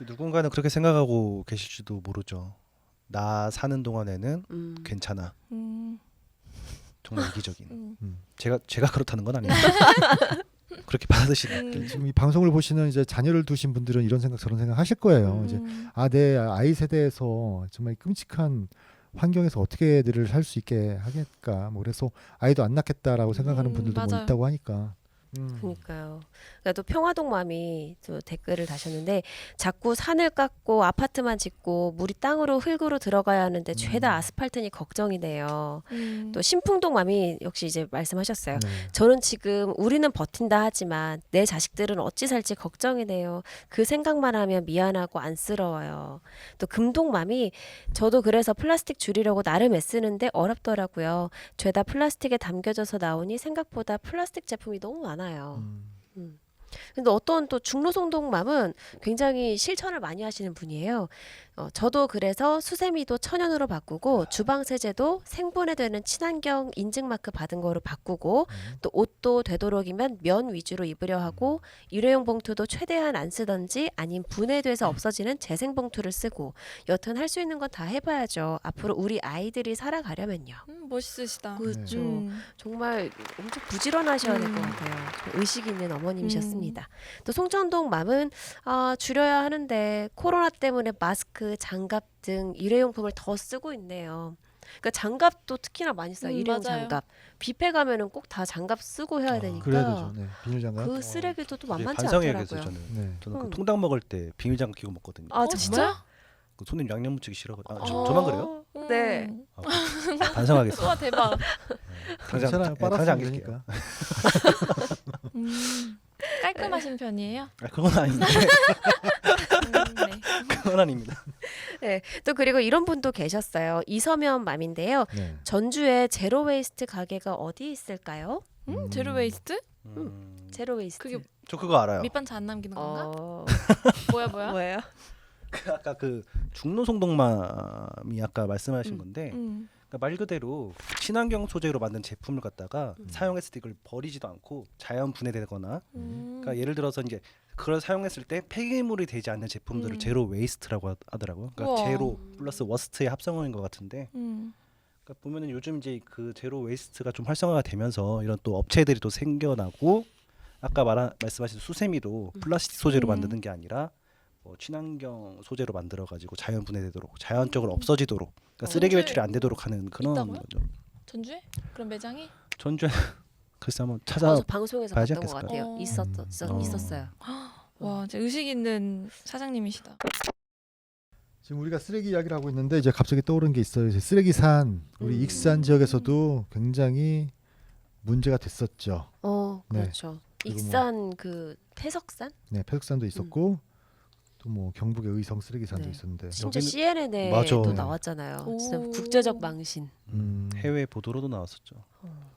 [SPEAKER 4] 누군가는 그렇게 생각하고 계실지도 모르죠. 나 사는 동안에는 괜찮아. 정말 이기적인. 제가 그렇다는 건 아니에요. 그렇게 받아들이시는.
[SPEAKER 1] 지금 이 방송을 보시는 이제 자녀를 두신 분들은 이런 생각 저런 생각 하실 거예요. 이제 내 아이 세대에서 정말 끔찍한 환경에서 어떻게 애들을 살 수 있게 하겠까. 뭐 그래서 아이도 안 낳겠다라고 생각하는 분들도 뭐
[SPEAKER 2] 맞아요.
[SPEAKER 1] 있다고 하니까
[SPEAKER 3] 그러니까요. 그러니까 또 평화동맘이 또 댓글을 다셨는데 자꾸 산을 깎고 아파트만 짓고 물이 땅으로 흙으로 들어가야 하는데 죄다 아스팔트니 걱정이네요. 또 신풍동맘이 역시 이제 말씀하셨어요.
[SPEAKER 1] 네.
[SPEAKER 3] 저는 지금 우리는 버틴다 하지만 내 자식들은 어찌 살지 걱정이네요. 그 생각만 하면 미안하고 안쓰러워요. 또 금동맘이 저도 그래서 플라스틱 줄이려고 나름 애쓰는데 어렵더라고요. 죄다 플라스틱에 담겨져서 나오니 생각보다 플라스틱 제품이 너무 많아요. 근데 어떤 또 중로송동맘은 굉장히 실천을 많이 하시는 분이에요. 저도 그래서 수세미도 천연으로 바꾸고 주방 세제도 생분해되는 친환경 인증 마크 받은 거로 바꾸고 또 옷도 되도록이면 면 위주로 입으려 하고 일회용 봉투도 최대한 안 쓰던지 아님 분해돼서 없어지는 재생 봉투를 쓰고 여튼 할 수 있는 건 다 해봐야죠. 앞으로 우리 아이들이 살아가려면요.
[SPEAKER 2] 멋있으시다.
[SPEAKER 3] 그렇죠.
[SPEAKER 2] 음.
[SPEAKER 3] 정말 엄청 부지런하셔야 될 것 같아요. 의식 있는 어머님이셨습니다. 또 송천동 맘은 줄여야 하는데 코로나 때문에 마스크, 장갑 등 일회용품을 더 쓰고 있네요. 그러니까 장갑도 특히나 많이 써요. 일회용
[SPEAKER 2] 맞아요.
[SPEAKER 3] 장갑. 뷔페 가면은 꼭 다 장갑 쓰고 해야 되니까
[SPEAKER 1] 그래야 되죠. 네. 비닐 장갑.
[SPEAKER 3] 그 쓰레기도 또
[SPEAKER 4] 되게
[SPEAKER 3] 만만치
[SPEAKER 4] 반성해야겠어요.
[SPEAKER 3] 않더라고요.
[SPEAKER 4] 저는
[SPEAKER 1] 네.
[SPEAKER 4] 그 통닭 먹을 때 비닐장갑 끼고 먹거든요.
[SPEAKER 3] 아
[SPEAKER 2] 진짜?
[SPEAKER 3] 진짜?
[SPEAKER 4] 그 손님 양념 묻히기 싫어가지고.
[SPEAKER 3] 어.
[SPEAKER 4] 저만 그래요?
[SPEAKER 3] 네.
[SPEAKER 4] 반성하겠습니다.
[SPEAKER 2] 와 대박.
[SPEAKER 1] 괜찮아요.
[SPEAKER 4] 당장
[SPEAKER 1] 빨았으면
[SPEAKER 4] 안 끼실게요.
[SPEAKER 1] 되니까.
[SPEAKER 2] 깔끔하신 편이에요?
[SPEAKER 4] 그건 아닌데.
[SPEAKER 2] 네.
[SPEAKER 4] 그건 아닙니다.
[SPEAKER 3] 네. 또 그리고 이런 분도 계셨어요. 이서면 맘인데요.
[SPEAKER 1] 네.
[SPEAKER 3] 전주에 제로 웨이스트 가게가 어디 있을까요?
[SPEAKER 2] 제로 웨이스트?
[SPEAKER 3] 제로 웨이스트.
[SPEAKER 2] 그게
[SPEAKER 4] 저 그거 알아요.
[SPEAKER 2] 밑반찬 안 남기는 건가? 뭐야?
[SPEAKER 3] 뭐예요?
[SPEAKER 4] 아까 그 중로송동맘이 아까 말씀하신 건데 그러니까 말 그대로 친환경 소재로 만든 제품을 갖다가 사용했을 때 이걸 버리지도 않고 자연 분해되거나 그러니까 예를 들어서 이제 그걸 사용했을 때 폐기물이 되지 않는 제품들을 제로 웨이스트라고 하더라고요. 그러니까
[SPEAKER 2] 우와.
[SPEAKER 4] 제로 플러스 워스트의 합성어인 것 같은데
[SPEAKER 2] 음.
[SPEAKER 4] 그러니까 보면은 요즘 이제 그 제로 웨이스트가 좀 활성화가 되면서 이런 또 업체들이 또 생겨나고 아까 말씀하신 수세미도 플라스틱 소재로 만드는 게 아니라 뭐 친환경 소재로 만들어 가지고 자연 분해되도록 자연적으로 없어지도록 그러니까 쓰레기
[SPEAKER 2] 전주에
[SPEAKER 4] 배출이 안 되도록 하는 그런
[SPEAKER 2] 있다고요?
[SPEAKER 4] 거죠.
[SPEAKER 2] 전주에? 그런 매장이?
[SPEAKER 4] 전주에 글쎄 한번 찾아
[SPEAKER 3] 방송에서
[SPEAKER 4] 봐야지
[SPEAKER 3] 봤던 것
[SPEAKER 4] 않겠을까요?
[SPEAKER 3] 같아요.
[SPEAKER 2] 어.
[SPEAKER 3] 있었어요.
[SPEAKER 2] 와, 진짜 의식 있는 사장님이시다.
[SPEAKER 1] 지금 우리가 쓰레기 이야기를 하고 있는데 이제 갑자기 떠오른 게 있어요. 이제 쓰레기산 우리 익산 지역에서도 굉장히 문제가 됐었죠. 네.
[SPEAKER 3] 그렇죠.
[SPEAKER 1] 그리고
[SPEAKER 3] 익산 그 태석산?
[SPEAKER 1] 네, 폐석산도 있었고 또 뭐 경북의 의성 쓰레기산도
[SPEAKER 3] 네.
[SPEAKER 1] 있었는데
[SPEAKER 3] 심지어
[SPEAKER 4] 여기는-
[SPEAKER 3] CNN에도
[SPEAKER 1] 맞아.
[SPEAKER 3] 나왔잖아요.
[SPEAKER 2] 오.
[SPEAKER 3] 진짜 국제적 망신.
[SPEAKER 4] 해외 보도로도 나왔었죠.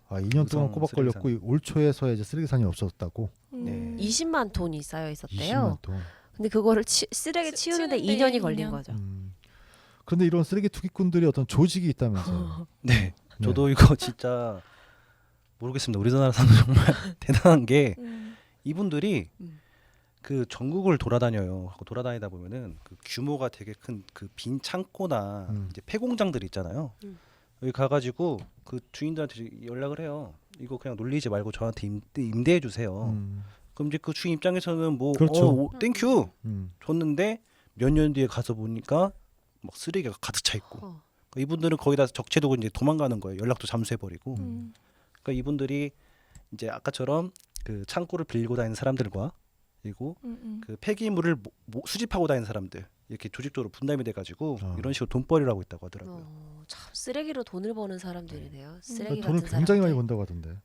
[SPEAKER 1] 2년 동안
[SPEAKER 4] 의성
[SPEAKER 1] 꼬박 걸렸고 올 초에서야 이제 쓰레기산이 없어졌다고.
[SPEAKER 4] 네.
[SPEAKER 3] 20만 톤이 쌓여 있었대요.
[SPEAKER 1] 20만 톤.
[SPEAKER 3] 근데 그거를 쓰레기 치우는데 2년이 걸린
[SPEAKER 2] 2년.
[SPEAKER 3] 거죠.
[SPEAKER 1] 그런데 이런 쓰레기 투기꾼들이 어떤 조직이 있다면서요.
[SPEAKER 4] 네. 저도 이거 진짜 모르겠습니다. 우리나라 사람 정말 대단한 게 이분들이 그 전국을 돌아다녀요. 하고 돌아다니다 보면은 그 규모가 되게 큰 그 빈 창고나 이제 폐공장들이 있잖아요. 여기 가가지고 그 주인들한테 연락을 해요. 이거 그냥 놀리지 말고 저한테 임대해 주세요. 그럼 이제 그 주인 입장에서는 뭐
[SPEAKER 1] 그렇죠.
[SPEAKER 4] 땡큐 줬는데 몇 년 뒤에 가서 보니까 막 쓰레기가 가득 차 있고 그러니까 이분들은 거기다 적재두고 이제 도망가는 거예요. 연락도 잠수해버리고. 그러니까 이분들이 이제 아까처럼 그 창고를 빌리고 다니는 사람들과 그리고 그 폐기물을 수집하고 다니는 사람들 이렇게 조직적으로 분담이 돼가지고 이런 식으로 돈벌이를 하고 있다고 하더라고요.
[SPEAKER 3] 참 쓰레기로 돈을 버는 사람들이네요. 쓰레기
[SPEAKER 1] 돈을
[SPEAKER 3] 같은
[SPEAKER 1] 굉장히 많이
[SPEAKER 3] 사람들.
[SPEAKER 1] 번다고 하던데.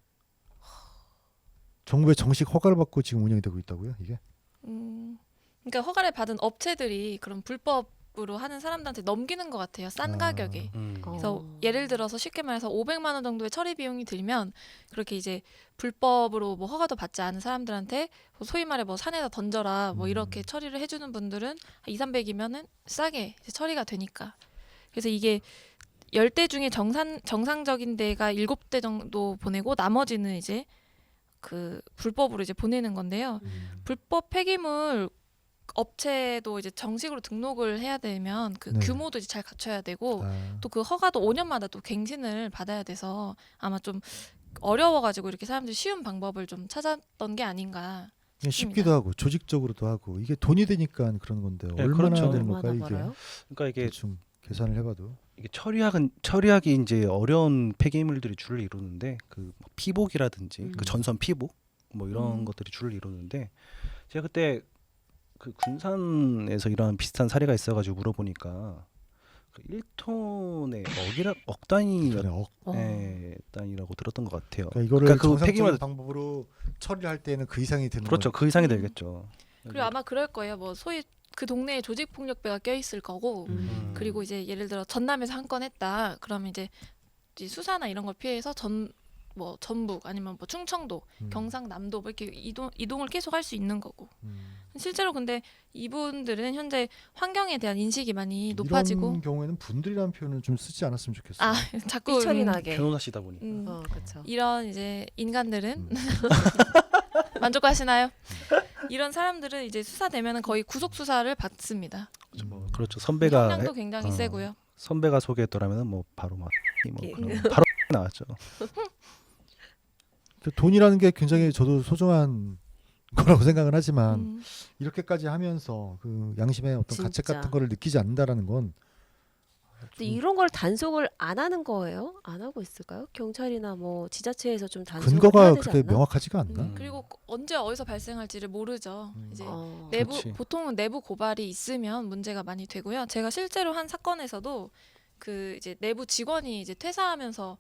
[SPEAKER 1] 정부의 정식 허가를 받고 지금 운영이 되고 있다고요, 이게?
[SPEAKER 2] 그러니까 허가를 받은 업체들이 그런 불법으로 하는 사람들한테 넘기는 것 같아요. 싼 가격에. 그래서 예를 들어서 쉽게 말해서 500만 원 정도의 처리 비용이 들면 그렇게 이제 불법으로 뭐 허가도 받지 않은 사람들한테 소위 말해 뭐 산에다 던져라 뭐 이렇게 처리를 해주는 분들은 200~300이면은 싸게 이제 처리가 되니까. 그래서 이게 10대 중에 정상적인 데가 7대 정도 보내고 나머지는 이제 그 불법으로 이제 보내는 건데요. 불법 폐기물 업체도 이제 정식으로 등록을 해야 되면 그
[SPEAKER 1] 네.
[SPEAKER 2] 규모도 이제 잘 갖춰야 되고 또 그 허가도 5년마다 또 갱신을 받아야 돼서 아마 좀 어려워가지고 이렇게 사람들이 쉬운 방법을 좀 찾았던 게 아닌가.
[SPEAKER 1] 그냥 쉽기도 하고 조직적으로도 하고 이게 돈이 되니까 그런 건데
[SPEAKER 4] 네,
[SPEAKER 1] 얼마나
[SPEAKER 4] 그렇죠.
[SPEAKER 1] 되는 걸까
[SPEAKER 3] 얼마나
[SPEAKER 1] 이게?
[SPEAKER 3] 벌어요?
[SPEAKER 4] 그러니까 이게
[SPEAKER 1] 대충 계산을 해봐도.
[SPEAKER 4] 이게 처리하기 이제 어려운 폐기물들이 줄을 이루는데 그 피복이라든지 그 전선 피복 뭐 이런 것들이 주를 이루는데 제가 그때 그 군산에서 이런 비슷한 사례가 있어가지고 물어보니까 그 1톤의 억 단위
[SPEAKER 1] 그래,
[SPEAKER 4] 단위라고 들었던 것 같아요.
[SPEAKER 1] 그러니까 이거를
[SPEAKER 4] 그러니까 그
[SPEAKER 1] 정상적인
[SPEAKER 4] 폐기물
[SPEAKER 1] 방법으로 처리를 할 때는 그 이상이 드는
[SPEAKER 4] 그렇죠. 그 이상이 되겠죠.
[SPEAKER 2] 그리고 아마 그럴 거예요. 뭐 소위 그 동네에 조직폭력배가 껴있을 거고 그리고 이제 예를 들어 전남에서 한 건 했다. 그러면 이제 수사나 이런 걸 피해서 뭐 전북 아니면 뭐 충청도, 경상남도 뭐 이렇게 이동을 계속 할 수 있는 거고. 실제로 근데 이분들은 현재 환경에 대한 인식이 많이 높아지고
[SPEAKER 1] 이런 경우에는 분들이라는 표현을 좀 쓰지 않았으면 좋겠어요.
[SPEAKER 2] 아 자꾸
[SPEAKER 3] 삐처리 나게.
[SPEAKER 4] 변호사시다 보니.
[SPEAKER 3] 그렇죠.
[SPEAKER 2] 이런 이제 인간들은 만족하시나요? 이런 사람들은 이제 수사되면은 거의 구속 수사를 받습니다.
[SPEAKER 4] 그렇죠. 선배가
[SPEAKER 2] 형량도 굉장히 세고요.
[SPEAKER 4] 선배가 소개했더라면은 뭐 바로 뭐
[SPEAKER 3] 예.
[SPEAKER 4] 그런 바로 나왔죠.
[SPEAKER 1] 돈이라는 게 굉장히 저도 소중한 거라고 생각은 하지만
[SPEAKER 2] 음.
[SPEAKER 1] 이렇게까지 하면서 그 양심의 어떤 가책
[SPEAKER 3] 진짜.
[SPEAKER 1] 같은 거를 느끼지 않는다라는 건
[SPEAKER 3] 근데 이런 걸 단속을 안 하는 거예요? 안 하고 있을까요? 경찰이나 뭐 지자체에서 좀 단속을 해야
[SPEAKER 1] 근거가
[SPEAKER 3] 되지
[SPEAKER 1] 그렇게
[SPEAKER 3] 않나?
[SPEAKER 1] 명확하지가 않나?
[SPEAKER 2] 그리고 언제 어디서 발생할지를 모르죠. 이제
[SPEAKER 3] 어.
[SPEAKER 4] 그렇지.
[SPEAKER 2] 보통은 내부 고발이 있으면 문제가 많이 되고요. 제가 실제로 한 사건에서도 그 이제 내부 직원이 이제 퇴사하면서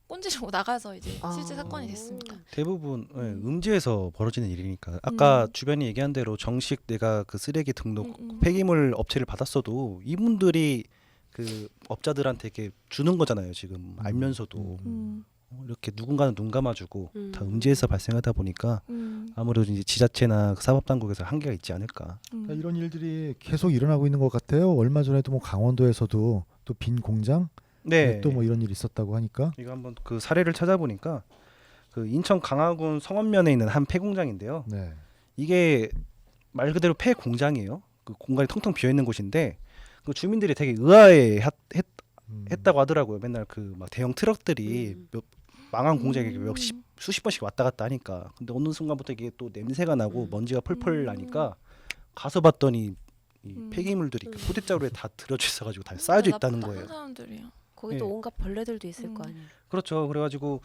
[SPEAKER 2] 꼰지르고 나가서 이제 실제 사건이 됐습니다.
[SPEAKER 4] 대부분 음지에서 벌어지는 일이니까 아까 주변이 얘기한 대로 정식 내가 그 쓰레기 등록 폐기물 업체를 받았어도 이분들이 그 업자들한테 이렇게 주는 거잖아요. 지금 알면서도 이렇게 누군가는 눈 감아주고 다 음지에서 발생하다 보니까 아무래도 이제 지자체나 그 사법당국에서 한계가 있지 않을까.
[SPEAKER 1] 그러니까 이런 일들이 계속 일어나고 있는 것 같아요. 얼마 전에도 뭐 강원도에서도 또 빈 공장
[SPEAKER 4] 네.
[SPEAKER 1] 또 뭐 이런 일이 있었다고 하니까
[SPEAKER 4] 이거 한번 그 사례를 찾아보니까 그 인천 강화군 성원면에 있는 한 폐공장인데요.
[SPEAKER 1] 네.
[SPEAKER 4] 이게 말 그대로 폐공장이에요. 그 공간이 텅텅 비어 있는 곳인데 그 주민들이 되게 의아해 했다고 하더라고요. 맨날 그 막 대형 트럭들이 망한 공장에 수십 번씩 왔다 갔다 하니까 근데 어느 순간부터 이게 또 냄새가 나고 먼지가 펄펄 나니까 가서 봤더니 이 폐기물들이 그 포대자루에 다 들어져 있어가지고 다 쌓여져 있다는
[SPEAKER 2] 나쁜
[SPEAKER 4] 거예요.
[SPEAKER 2] 사람들이요.
[SPEAKER 3] 거기 또
[SPEAKER 4] 예.
[SPEAKER 3] 온갖 벌레들도 있을 거 아니에요.
[SPEAKER 4] 그렇죠. 그래가지고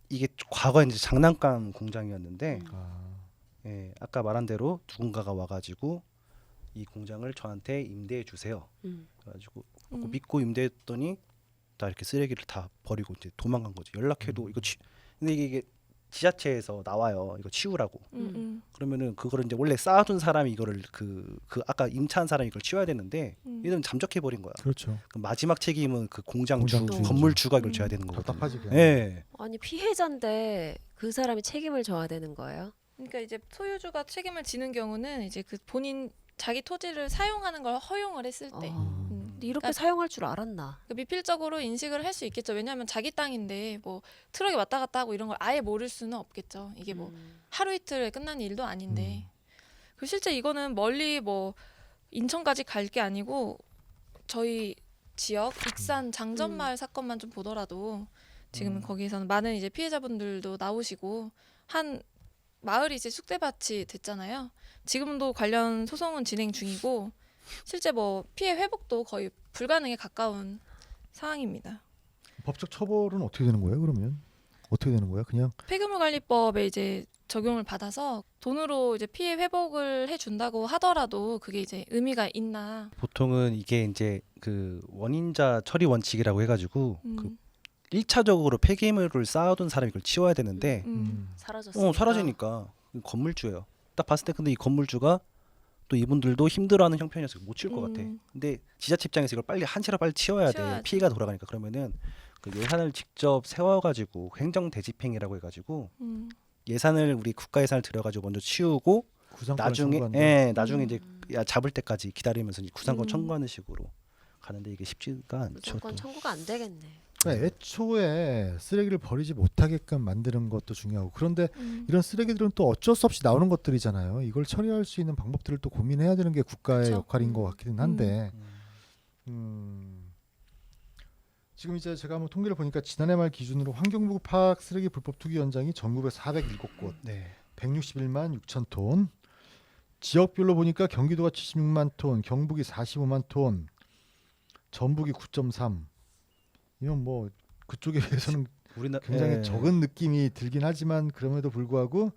[SPEAKER 4] 이게 과거에 이제 장난감 공장이었는데 예, 아까 말한 대로 누군가가 와가지고 이 공장을 저한테 임대해 주세요. 그래가지고 믿고 임대했더니 다 이렇게 쓰레기를 다 버리고 이제 도망간 거지. 연락해도 이거 근데 이게 지자체에서 나와요. 이거 치우라고. 그러면은 그거를 이제 원래 쌓아둔 사람이 이거를 그 아까 임차한 사람이 이걸 치워야 되는데 얘는 잠적해 버린 거야.
[SPEAKER 1] 그렇죠.
[SPEAKER 4] 그 마지막 책임은 그 공장 주,
[SPEAKER 1] 공장 주인이죠.
[SPEAKER 4] 건물주가 이걸 져야 되는 거거든요.
[SPEAKER 1] 답답하지. 그냥.
[SPEAKER 4] 예.
[SPEAKER 3] 아니 피해자인데 그 사람이 책임을 져야 되는 거예요?
[SPEAKER 2] 그러니까 이제 소유주가 책임을 지는 경우는 이제 그 본인 자기 토지를 사용하는 걸 허용을 했을 때
[SPEAKER 3] 근데 이렇게
[SPEAKER 2] 그러니까
[SPEAKER 3] 사용할 줄 알았나?
[SPEAKER 2] 미필적으로 인식을 할 수 있겠죠. 왜냐하면 자기 땅인데 뭐 트럭이 왔다 갔다 하고 이런 걸 아예 모를 수는 없겠죠. 이게 뭐 하루 이틀에 끝난 일도 아닌데 그 실제 이거는 멀리 뭐 인천까지 갈 게 아니고 저희 지역 익산 장전마을 사건만 좀 보더라도 지금 거기에서는 많은 이제 피해자분들도 나오시고 한 마을이 이제 쑥대밭이 됐잖아요. 지금도 관련 소송은 진행 중이고 실제 뭐 피해 회복도 거의 불가능에 가까운 상황입니다.
[SPEAKER 1] 법적 처벌은 어떻게 되는 거예요? 그러면 어떻게 되는 거야? 그냥
[SPEAKER 2] 폐기물관리법에 이제 적용을 받아서 돈으로 이제 피해 회복을 해준다고 하더라도 그게 이제 의미가 있나?
[SPEAKER 4] 보통은 이게 이제 그 원인자 처리 원칙이라고 해가지고 그 1차적으로 폐기물을 쌓아둔 사람이 이걸 치워야 되는데
[SPEAKER 3] 사라졌으니까.
[SPEAKER 4] 사라지니까 건물주예요. 딱 봤을 때 근데 이 건물주가 또 이분들도 힘들어하는 형편이어서 못 치울 것 같아. 근데 지자체 입장에서 이걸 빨리 한시로 빨리 치워야 돼.
[SPEAKER 2] 치워야지.
[SPEAKER 4] 피해가 돌아가니까 그러면은 그 예산을 직접 세워가지고 행정 대집행이라고 해가지고 예산을 우리 국가 예산을 들여가지고 먼저 치우고
[SPEAKER 1] 구상권을
[SPEAKER 4] 나중에
[SPEAKER 1] 청구한다.
[SPEAKER 4] 나중에 이제 잡을 때까지 기다리면서 이제 구상권 청구하는 식으로 가는데 이게 쉽지가 않죠.
[SPEAKER 3] 무조건
[SPEAKER 4] 또.
[SPEAKER 3] 청구가 안 되겠네.
[SPEAKER 1] 그러니까 애초에 쓰레기를 버리지 못하게끔 만드는 것도 중요하고 그런데 이런 쓰레기들은 또 어쩔 수 없이 나오는 것들이잖아요. 이걸 처리할 수 있는 방법들을 또 고민해야 되는 게 국가의
[SPEAKER 2] 그쵸.
[SPEAKER 1] 역할인 것 같기는 한데 지금 이제 제가 한번 통계를 보니까 지난해 말 기준으로 환경부 파악 쓰레기 불법 투기 현장이 전국에 407곳,
[SPEAKER 4] 네.
[SPEAKER 1] 161만 6천 톤. 지역별로 보니까 경기도가 76만 톤, 경북이 45만 톤, 전북이 9.3. 이건 뭐 그쪽에 비해서는
[SPEAKER 4] 우리나라
[SPEAKER 1] 굉장히 적은 느낌이 들긴 하지만 그럼에도 불구하고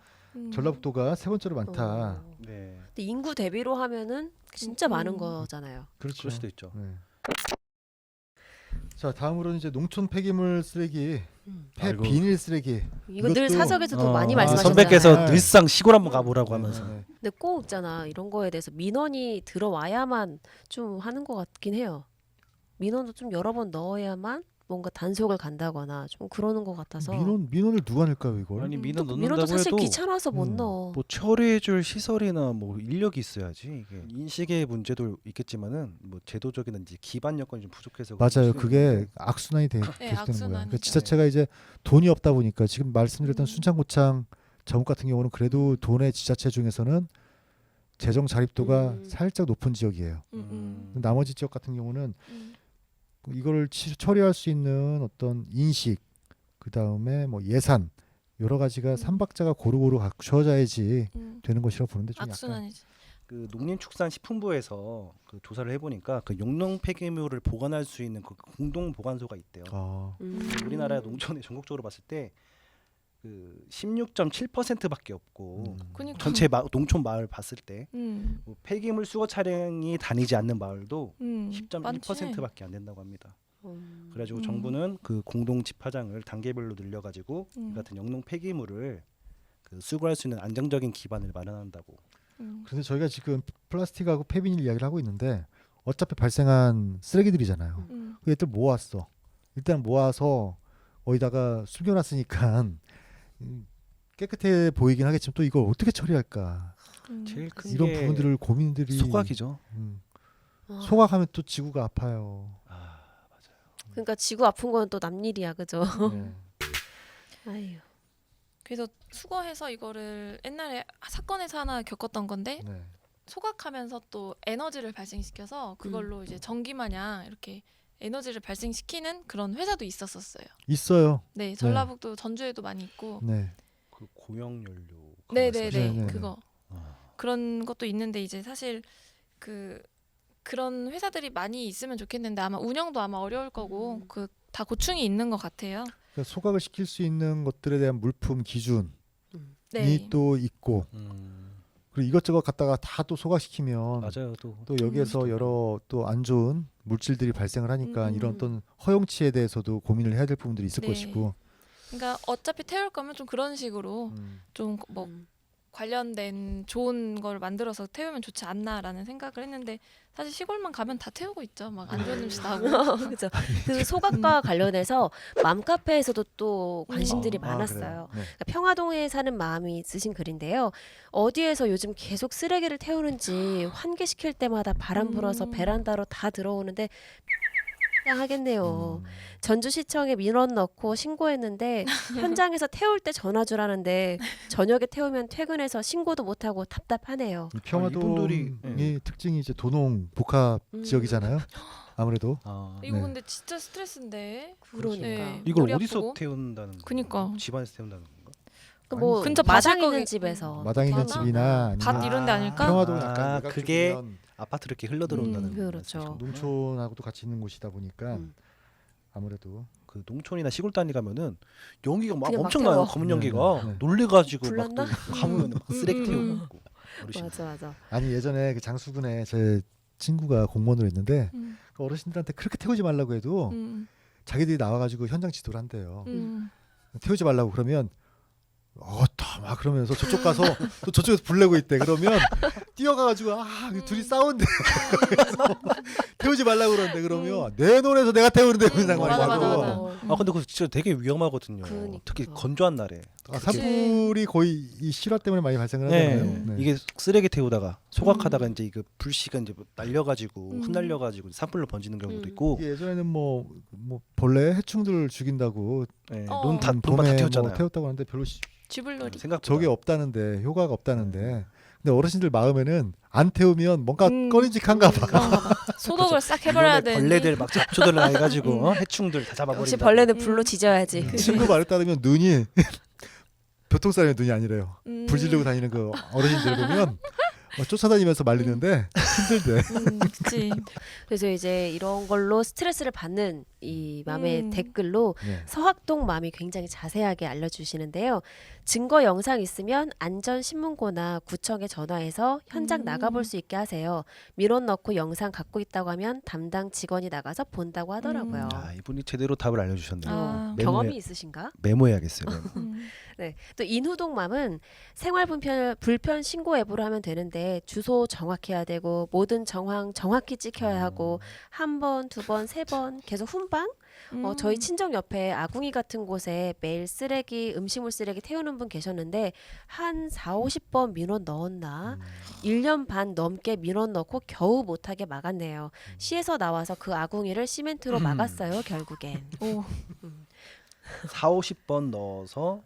[SPEAKER 1] 전라북도가 세 번째로 많다.
[SPEAKER 3] 어.
[SPEAKER 4] 네.
[SPEAKER 3] 근데 인구 대비로 하면은 진짜 많은 거잖아요.
[SPEAKER 1] 그렇죠.
[SPEAKER 4] 그럴 수도 있죠.
[SPEAKER 1] 네. 자 다음으로는 이제 농촌 폐기물 쓰레기,
[SPEAKER 4] 아이고.
[SPEAKER 1] 비닐 쓰레기.
[SPEAKER 3] 이거 늘
[SPEAKER 1] 이것도-
[SPEAKER 3] 사석에서도 많이
[SPEAKER 1] 아,
[SPEAKER 3] 말씀하셨잖아요.
[SPEAKER 4] 선배께서
[SPEAKER 1] 네.
[SPEAKER 4] 늘상 시골 한번 가보라고
[SPEAKER 1] 네,
[SPEAKER 4] 하면서.
[SPEAKER 1] 네, 네.
[SPEAKER 3] 근데 꼭 있잖아. 이런 거에 대해서 민원이 들어와야만 좀 하는 것 같긴 해요. 민원도 좀 여러 번 넣어야만 뭔가 단속을 간다거나 좀 그러는 것 같아서.
[SPEAKER 1] 민원을 누가 낼까요 이걸?
[SPEAKER 4] 아니 민원
[SPEAKER 3] 민원도
[SPEAKER 4] 넣는다고
[SPEAKER 3] 사실
[SPEAKER 4] 해도
[SPEAKER 3] 귀찮아서 못
[SPEAKER 1] 음.
[SPEAKER 3] 넣어.
[SPEAKER 4] 뭐 처리해줄 시설이나 뭐 인력이 있어야지. 이게 인식의 문제도 있겠지만은 뭐 제도적인 이제 기반 여건이 좀 부족해서 그럴
[SPEAKER 1] 맞아요.
[SPEAKER 4] 수도
[SPEAKER 1] 그게
[SPEAKER 4] 있는데.
[SPEAKER 1] 악순환이 계속되는 거예요.
[SPEAKER 2] 악순환이죠.
[SPEAKER 1] 그러니까 지자체가 이제 돈이 없다 보니까 지금 말씀드렸던 순창고창 전국 같은 경우는 그래도 도내 지자체 중에서는 재정 자립도가 살짝 높은 지역이에요. 나머지 지역 같은 경우는 이걸 처리할 수 있는 어떤 인식, 그 다음에 뭐 예산 여러 가지가 삼박자가 고루고루 갖춰져야지 되는 것이라고 보는데 좀 약간
[SPEAKER 2] 악순환이지.
[SPEAKER 4] 그 농림축산식품부에서 그 조사를 해보니까 그 용농 폐기물을 보관할 수 있는 그 공동 보관소가 있대요. 우리나라 농촌에 전국적으로 봤을 때 그 16.7%밖에 없고
[SPEAKER 2] 그러니까.
[SPEAKER 4] 전체 농촌 마을 봤을 때
[SPEAKER 2] 음.
[SPEAKER 4] 뭐 폐기물 수거 차량이 다니지 않는 마을도
[SPEAKER 2] 많지.
[SPEAKER 4] 10.1%밖에 안 된다고 합니다. 그래가지고
[SPEAKER 2] 음.
[SPEAKER 4] 정부는 그 공동 집화장을 단계별로 늘려가지고 이
[SPEAKER 2] 음.
[SPEAKER 4] 같은 영농 폐기물을 그 수거할 수 있는 안정적인 기반을 마련한다고.
[SPEAKER 1] 그런데 저희가 지금 플라스틱하고 폐비닐 이야기를 하고 있는데 어차피 발생한 쓰레기들이잖아요. 그 얘들 모았어. 일단 모아서 어디다가 숨겨놨으니까 깨끗해 보이긴 하겠지만 또 이걸 어떻게 처리할까?
[SPEAKER 4] 제일 큰
[SPEAKER 1] 이런
[SPEAKER 4] 게
[SPEAKER 1] 부분들을 고민들이
[SPEAKER 4] 소각이죠.
[SPEAKER 1] 소각하면 또 지구가 아파요.
[SPEAKER 4] 아 맞아요.
[SPEAKER 3] 그러니까 지구 아픈 건 또 남 일이야, 그죠?
[SPEAKER 1] 네.
[SPEAKER 3] 아유.
[SPEAKER 2] 그래서 수거해서 이거를 옛날에 사건에서 하나 겪었던 건데
[SPEAKER 1] 네.
[SPEAKER 2] 소각하면서 또 에너지를 발생시켜서 그걸로 이제 전기 마냥 이렇게 에너지를 발생시키는 그런 회사도 있었었어요.
[SPEAKER 1] 있어요.
[SPEAKER 2] 네, 전라북도 전주에도 많이 있고.
[SPEAKER 1] 네.
[SPEAKER 4] 그 고형 연료.
[SPEAKER 2] 네네네,
[SPEAKER 1] 네네.
[SPEAKER 2] 그거 그런 것도 있는데 이제 사실 그런 회사들이 많이 있으면 좋겠는데 아마 운영도 아마 어려울 거고 그 다 고충이 있는 것 같아요.
[SPEAKER 1] 그러니까 소각을 시킬 수 있는 것들에 대한 물품 기준이
[SPEAKER 2] 네,
[SPEAKER 1] 또 있고 그리고 이것저것 갖다가 다 또 소각시키면
[SPEAKER 4] 맞아요.
[SPEAKER 1] 또 여기에서 여러 또 안 좋은 물질들이 발생을 하니까 이런 어떤 허용치에 대해서도 고민을 해야 될 부분들이 있을
[SPEAKER 2] 네.
[SPEAKER 1] 것이고.
[SPEAKER 2] 그러니까 어차피 태울 거면 좀 그런 식으로 좀 뭐 관련된 좋은 걸 만들어서 태우면 좋지 않나라는 생각을 했는데 사실 시골만 가면 다 태우고 있죠. 막 안 좋은 냄새 나고.
[SPEAKER 3] 그죠. 그 소각과 관련해서 맘카페에서도 또 관심들이
[SPEAKER 1] 아,
[SPEAKER 3] 많았어요.
[SPEAKER 1] 그래요? 네.
[SPEAKER 3] 그러니까 평화동에 사는 마음이 쓰신 글인데요. 어디에서 요즘 계속 쓰레기를 태우는지 환기시킬 때마다 바람 불어서 베란다로 다 들어오는데 하겠네요. 전주시청에 민원 넣고 신고했는데 현장에서 태울 때 전화 주라는데 저녁에 태우면 퇴근해서 신고도 못하고 답답하네요.
[SPEAKER 1] 이 평화동이
[SPEAKER 4] 이분들이,
[SPEAKER 1] 특징이 이제 도농 복합 지역이잖아요. 아무래도
[SPEAKER 2] 이거
[SPEAKER 1] 네.
[SPEAKER 2] 근데 진짜 스트레스인데.
[SPEAKER 3] 그러니까.
[SPEAKER 2] 네.
[SPEAKER 4] 이걸
[SPEAKER 2] 머리
[SPEAKER 4] 어디서
[SPEAKER 2] 아프고.
[SPEAKER 4] 태운다는 거예요?
[SPEAKER 2] 그니까.
[SPEAKER 4] 집안에서 태운다는 건가?
[SPEAKER 3] 뭐
[SPEAKER 2] 근처
[SPEAKER 3] 마당
[SPEAKER 2] 밭일
[SPEAKER 3] 있는
[SPEAKER 2] 거기-
[SPEAKER 3] 집에서
[SPEAKER 1] 마당 있는
[SPEAKER 2] 밭
[SPEAKER 1] 집이나
[SPEAKER 2] 밭
[SPEAKER 1] 아니면
[SPEAKER 2] 이런 데 아닐까?
[SPEAKER 1] 평화동
[SPEAKER 4] 아,
[SPEAKER 1] 약간 외곽
[SPEAKER 4] 그게
[SPEAKER 1] 쪽이면
[SPEAKER 4] 아파트로 이렇게 흘러 들어온다는
[SPEAKER 3] 그렇죠.
[SPEAKER 1] 농촌하고도 같이 있는 곳이다 보니까 아무래도
[SPEAKER 4] 그 농촌이나 시골 단위 가면은 연기가 막
[SPEAKER 3] 그냥 막
[SPEAKER 4] 엄청나요.
[SPEAKER 3] 태워.
[SPEAKER 4] 검은
[SPEAKER 1] 네,
[SPEAKER 4] 연기가
[SPEAKER 1] 네.
[SPEAKER 4] 놀래가지고
[SPEAKER 3] 불났나?
[SPEAKER 4] 막 가면 막 쓰레기 태우고 있고. 어르신.
[SPEAKER 3] 맞아.
[SPEAKER 1] 아니 예전에 그 장수군에 제 친구가 공무원으로 있는데
[SPEAKER 2] 음.
[SPEAKER 1] 그 어르신들한테 그렇게 태우지 말라고 해도
[SPEAKER 2] 음.
[SPEAKER 1] 자기들이 나와가지고 현장 지도를 한대요.
[SPEAKER 2] 음.
[SPEAKER 1] 태우지 말라고 그러면 막 그러면서 저쪽 가서 또 저쪽에서 불 내고 있대. 그러면 뛰어가가지고 둘이 싸운대. 그래서 태우지 말라고 그러는데 그러면 내 논에서 내가 태우는데 무슨 상관이
[SPEAKER 2] 맞아,
[SPEAKER 1] 하고.
[SPEAKER 2] 맞아.
[SPEAKER 4] 아 근데 그거 진짜 되게 위험하거든요.
[SPEAKER 3] 그러니까.
[SPEAKER 4] 특히 건조한 날에.
[SPEAKER 1] 산불이 거의 이 실화 때문에 많이 발생을
[SPEAKER 4] 네.
[SPEAKER 1] 하잖아요. 네.
[SPEAKER 4] 이게 쓰레기 태우다가 소각하다가 이제 이거 불씨가 이제 날려가지고
[SPEAKER 2] 음.
[SPEAKER 4] 흩날려가지고 산불로 번지는 경우도 있고.
[SPEAKER 1] 이게 예전에는 뭐 벌레 해충들 죽인다고
[SPEAKER 4] 네.
[SPEAKER 2] 어.
[SPEAKER 4] 논다
[SPEAKER 1] 봄에
[SPEAKER 4] 태웠잖아요.
[SPEAKER 1] 뭐 태웠다고 하는데 별로
[SPEAKER 2] 쥐불놀이.
[SPEAKER 4] 생각보다.
[SPEAKER 1] 저게 없다는데 효과가 없다는데 근데 어르신들 마음에는 안 태우면 뭔가
[SPEAKER 2] 음.
[SPEAKER 1] 꺼림직한가 봐.
[SPEAKER 2] 그런가 봐. 소독을 싹 해버려야
[SPEAKER 4] 이번에
[SPEAKER 2] 되는데.
[SPEAKER 4] 벌레들 막 잡초들 해가지고 해충들 다 잡아버린다.
[SPEAKER 3] 역시 벌레는 불로 지져야지.
[SPEAKER 1] 친구 말에 따르면 눈이 교통사람의 눈이 아니래요.
[SPEAKER 2] 음.
[SPEAKER 1] 불 지르고 다니는 그 어르신들 보면 쫓아다니면서 말리는데 힘들대.
[SPEAKER 2] 그치.
[SPEAKER 3] 그래서 이제 이런 걸로 스트레스를 받는 이 맘의 댓글로
[SPEAKER 1] 네.
[SPEAKER 3] 서학동 맘이 굉장히 자세하게 알려주시는데요. 증거 영상 있으면 안전신문고나 구청에 전화해서 현장 나가볼 수 있게 하세요. 민원 넣고 영상 갖고 있다고 하면 담당 직원이 나가서 본다고 하더라고요.
[SPEAKER 4] 아, 이분이 제대로 답을 알려주셨네요.
[SPEAKER 2] 아.
[SPEAKER 3] 경험이 있으신가?
[SPEAKER 4] 메모해야겠어요. 메모.
[SPEAKER 3] 네. 또 인후동맘은 생활 불편 신고 앱으로 하면 되는데 주소 정확해야 되고 모든 정황 정확히 찍혀야 하고 한 번, 두 번, 세 번 계속 훈방? 저희 친정 옆에 아궁이 같은 곳에 매일 쓰레기, 음식물 쓰레기 태우는 분 계셨는데 한 4, 50번 민원 넣었나? 1년 반 넘게 민원 넣고 겨우 못하게 막았네요. 시에서 나와서 그 아궁이를 시멘트로 막았어요. 결국엔.
[SPEAKER 2] 오.
[SPEAKER 4] 4, 50번 넣어서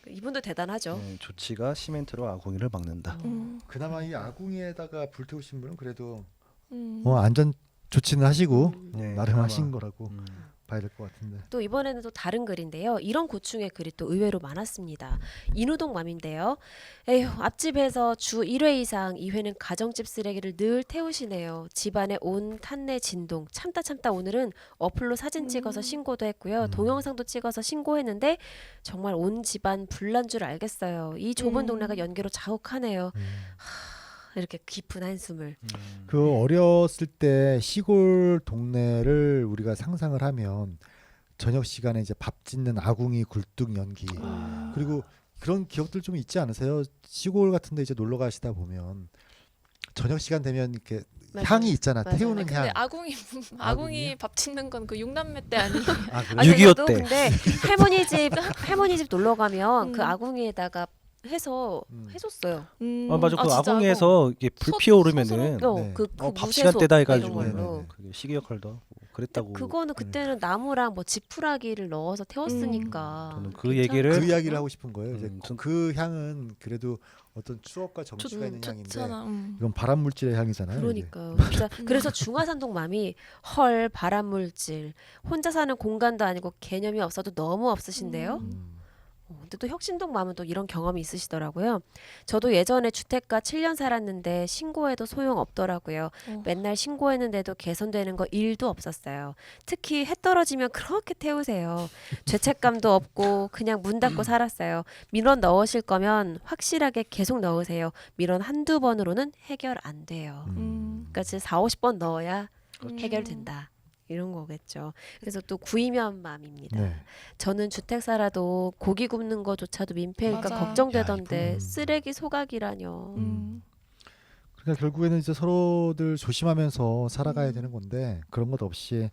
[SPEAKER 3] 이분도 대단하죠.
[SPEAKER 4] 네, 조치가 시멘트로 아궁이를 막는다.
[SPEAKER 1] 그나마 이 아궁이에다가 불태우신 분은 그래도
[SPEAKER 2] 음.
[SPEAKER 1] 안전 조치는 하시고
[SPEAKER 4] 네,
[SPEAKER 1] 나름
[SPEAKER 4] 그나마.
[SPEAKER 1] 하신 거라고 봐야 될 것 같은데.
[SPEAKER 3] 또 이번에는 또 다른 글인데요. 이런 고충의 글이 또 의외로 많았습니다. 인후동 맘인데요. 에휴, 앞집에서 주 1회 이상 2회는 가정집 쓰레기를 늘 태우시네요. 집안에 온 탄내 진동. 참다 오늘은 어플로 사진 찍어서 신고도 했고요. 동영상도 찍어서 신고했는데 정말 온 집안 불난 줄 알겠어요. 이 좁은 동네가 연계로 자욱하네요. 이렇게 깊은 한숨을.
[SPEAKER 1] 그 어렸을 때 시골 동네를 우리가 상상을 하면 저녁 시간에 이제 밥 짓는 아궁이 굴뚝 연기 그리고 그런 기억들 좀 있지 않으세요? 시골 같은데 이제 놀러 가시다 보면 저녁 시간 되면 이렇게
[SPEAKER 3] 맞아요.
[SPEAKER 1] 향이 있잖아.
[SPEAKER 3] 맞아요.
[SPEAKER 1] 태우는
[SPEAKER 2] 근데
[SPEAKER 1] 향.
[SPEAKER 2] 아궁이
[SPEAKER 1] 아궁이요?
[SPEAKER 2] 밥 짓는 건 그 6남매 때 아니에요?
[SPEAKER 1] 아 그래?
[SPEAKER 3] 아니,
[SPEAKER 4] 6.25
[SPEAKER 3] 저도
[SPEAKER 4] 때.
[SPEAKER 3] 근데 할머니 집 놀러 가면 그 아궁이에다가 해서 해줬어요.
[SPEAKER 4] 아 맞아 그
[SPEAKER 2] 진짜
[SPEAKER 4] 아궁이에서 이게 불
[SPEAKER 2] 소-
[SPEAKER 4] 피어오르면은
[SPEAKER 1] 네.
[SPEAKER 4] 밥
[SPEAKER 3] 무쇠솥
[SPEAKER 4] 시간 때다
[SPEAKER 3] 이런
[SPEAKER 4] 해가지고
[SPEAKER 3] 걸로.
[SPEAKER 4] 그게 시기 역할도 하고 그랬다고.
[SPEAKER 3] 그거는 그때는 나무랑 뭐 지푸라기를 넣어서 태웠으니까.
[SPEAKER 4] 저는 그
[SPEAKER 3] 괜찮-
[SPEAKER 4] 얘기를
[SPEAKER 1] 그 이야기를 하고 싶은 거예요. 이제
[SPEAKER 4] 전-
[SPEAKER 1] 그 향은 그래도 어떤 추억과 정취가 있는 향인데
[SPEAKER 2] 좋잖아.
[SPEAKER 1] 이건 발암 물질의 향이잖아요. 이게.
[SPEAKER 3] 그러니까요. 진짜 그래서 중화산동 맘이 헐 발암물질 혼자 사는 공간도 아니고 개념이 없어도 너무 없으신데요. 근데 또 혁신동 맘은 또 이런 경험이 있으시더라고요. 저도 예전에 주택가 7년 살았는데 신고해도 소용없더라고요. 맨날 신고했는데도 개선되는 거 1도 없었어요. 특히 해 떨어지면 그렇게 태우세요. 죄책감도 없고 그냥 문 닫고 살았어요. 민원 넣으실 거면 확실하게 계속 넣으세요. 민원 한두 번으로는 해결 안 돼요. 그러니까 진짜 4, 50번 넣어야 해결된다. 이런 거겠죠. 그래서 또 구이면 맘입니다.
[SPEAKER 1] 네.
[SPEAKER 3] 저는 주택 살아도 고기 굽는 거조차도 민폐일까
[SPEAKER 2] 맞아.
[SPEAKER 3] 걱정되던데
[SPEAKER 1] 야, 이분.
[SPEAKER 3] 쓰레기 소각이라뇨.
[SPEAKER 1] 그러니까 결국에는 이제 서로들 조심하면서 살아가야 되는 건데 그런 것 없이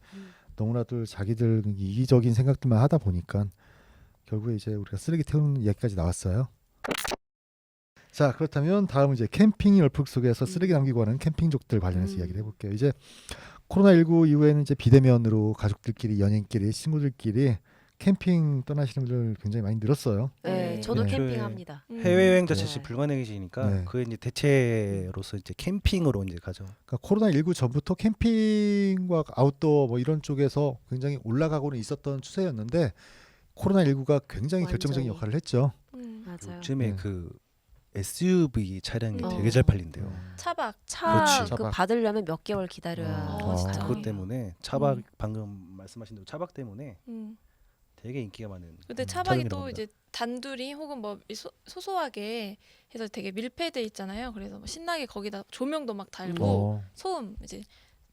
[SPEAKER 1] 너무나도 자기들 이기적인 생각들만 하다 보니까 결국에 이제 우리가 쓰레기 태우는 이야기까지 나왔어요. 자 그렇다면 다음은 이제 캠핑 열풍 속에서 쓰레기 남기고 하는 캠핑족들 관련해서 이야기를 해볼게요. 이제 코로나19 이후에는 이제 비대면으로 가족들끼리 연인끼리 친구들끼리 캠핑 떠나시는 분들 굉장히 많이 늘었어요.
[SPEAKER 3] 네, 저도
[SPEAKER 1] 네.
[SPEAKER 3] 캠핑합니다.
[SPEAKER 4] 해외여행
[SPEAKER 3] 네.
[SPEAKER 4] 자체시 불가능해지니까
[SPEAKER 1] 네.
[SPEAKER 4] 그의 이제 대체로서 이제 캠핑으로 이제 가죠.
[SPEAKER 1] 그러니까 코로나19 전부터 캠핑과 아웃도어 뭐 이런 쪽에서 굉장히 올라가고는 있었던 추세였는데 코로나19가 굉장히
[SPEAKER 3] 완전히.
[SPEAKER 1] 결정적인 역할을 했죠.
[SPEAKER 3] 맞아요.
[SPEAKER 4] 요즘에
[SPEAKER 1] 네.
[SPEAKER 4] 그 SUV 차량이
[SPEAKER 3] 어.
[SPEAKER 4] 되게 잘 팔린대요.
[SPEAKER 2] 차박.
[SPEAKER 3] 차
[SPEAKER 4] 그렇지.
[SPEAKER 3] 그
[SPEAKER 1] 차박.
[SPEAKER 3] 받으려면 몇 개월 기다려야
[SPEAKER 2] 어, 진짜.
[SPEAKER 3] 하잖아요.
[SPEAKER 4] 그것 때문에 차박 방금 말씀하신 대로 차박 때문에
[SPEAKER 2] 음.
[SPEAKER 4] 되게 인기가 많은.
[SPEAKER 2] 근데 차박이
[SPEAKER 4] 차량이라고
[SPEAKER 2] 또
[SPEAKER 4] 합니다.
[SPEAKER 2] 이제 단둘이 혹은 뭐 소소하게 해서 되게 밀폐돼 있잖아요. 그래서 뭐 신나게 거기다 조명도 막 달고
[SPEAKER 1] 어.
[SPEAKER 2] 소음 이제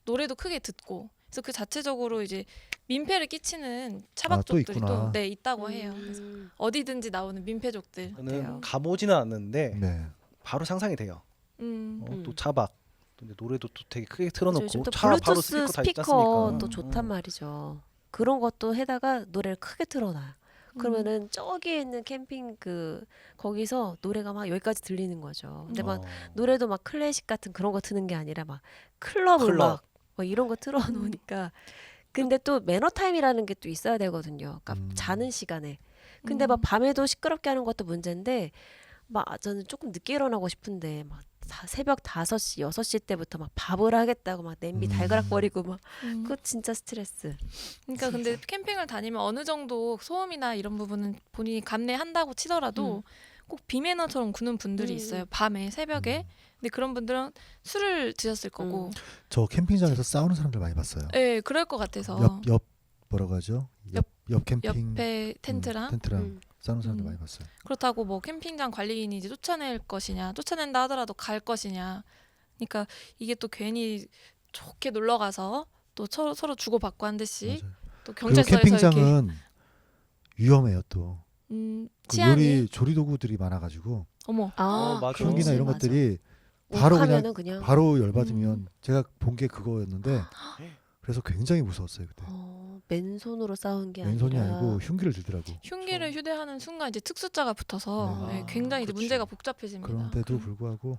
[SPEAKER 2] 노래도 크게 듣고 그래서 그 자체적으로 이제 민폐를 끼치는
[SPEAKER 1] 또
[SPEAKER 2] 차박족들이
[SPEAKER 1] 있구나.
[SPEAKER 2] 또 네 있다고 해요. 그래서 어디든지 나오는 민폐족들.
[SPEAKER 3] 어때요?
[SPEAKER 4] 저는 가보지는 않는데
[SPEAKER 1] 네.
[SPEAKER 4] 바로 상상이 돼요.
[SPEAKER 2] 음.
[SPEAKER 4] 또 차박. 또 이제 노래도 또 되게 크게
[SPEAKER 3] 요즘
[SPEAKER 4] 틀어놓고
[SPEAKER 3] 또
[SPEAKER 4] 차 바로
[SPEAKER 3] 블루투스
[SPEAKER 4] 스피커 다 있지
[SPEAKER 3] 스피커
[SPEAKER 4] 않습니까?
[SPEAKER 3] 또 좋단 말이죠. 그런 것도 해다가 노래를 크게 틀어놔. 그러면은 저기 있는 캠핑 그 거기서 노래가 막 여기까지 들리는 거죠. 근데 막 노래도 막 클래식 같은 그런 거 트는 게 아니라 막 클럽 음악 막 이런 거 틀어놓으니까. 근데 또 매너 타임이라는 게 또 있어야 되거든요. 그러니까 자는 시간에. 근데 막 밤에도 시끄럽게 하는 것도 문제인데 막 저는 조금 늦게 일어나고 싶은데 막 새벽 5시, 6시 때부터 막 밥을 하겠다고 막 냄비 달그락거리고 막 그거 진짜 스트레스.
[SPEAKER 2] 그러니까 근데 캠핑을 다니면 어느 정도 소음이나 이런 부분은 본인이 감내한다고 치더라도 꼭 비매너처럼 구는 분들이 있어요. 밤에 새벽에. 근데 그런 분들은 술을 드셨을 거고.
[SPEAKER 1] 저 캠핑장에서 싸우는 사람들 많이 봤어요.
[SPEAKER 2] 네, 그럴 것 같아서.
[SPEAKER 1] 옆 뭐라고 하죠? 옆 캠핑
[SPEAKER 2] 옆에 텐트랑.
[SPEAKER 1] 텐트랑 싸우는 사람들
[SPEAKER 2] 음.
[SPEAKER 1] 많이 봤어요.
[SPEAKER 2] 그렇다고 뭐 캠핑장 관리인이 이제 쫓아낼 것이냐, 쫓아낸다 하더라도 갈 것이냐. 그러니까 이게 또 괜히 좋게 놀러 가서 또 서로 주고받고 한 듯이
[SPEAKER 1] 맞아요.
[SPEAKER 2] 또
[SPEAKER 1] 그리고
[SPEAKER 2] 경찰서에서 이렇게
[SPEAKER 1] 캠핑장은 위험해요 또. 그
[SPEAKER 2] 치안이
[SPEAKER 1] 조리 도구들이 많아가지고
[SPEAKER 2] 어머.
[SPEAKER 4] 맞아.
[SPEAKER 1] 흉기나 이런
[SPEAKER 3] 맞아.
[SPEAKER 1] 것들이 바로
[SPEAKER 3] 그냥
[SPEAKER 1] 바로 열받으면
[SPEAKER 2] 음.
[SPEAKER 1] 제가 본 게 그거였는데 그래서 굉장히 무서웠어요 그때.
[SPEAKER 3] 맨손으로 싸운 게
[SPEAKER 1] 왼손이
[SPEAKER 3] 아니라
[SPEAKER 1] 아니고 흉기를 들더라고.
[SPEAKER 2] 흉기를 휴대하는 순간 이제 특수자가 붙어서
[SPEAKER 1] 네.
[SPEAKER 2] 네, 굉장히 이제
[SPEAKER 4] 그렇지.
[SPEAKER 2] 문제가 복잡해집니다.
[SPEAKER 1] 그런데도 불구하고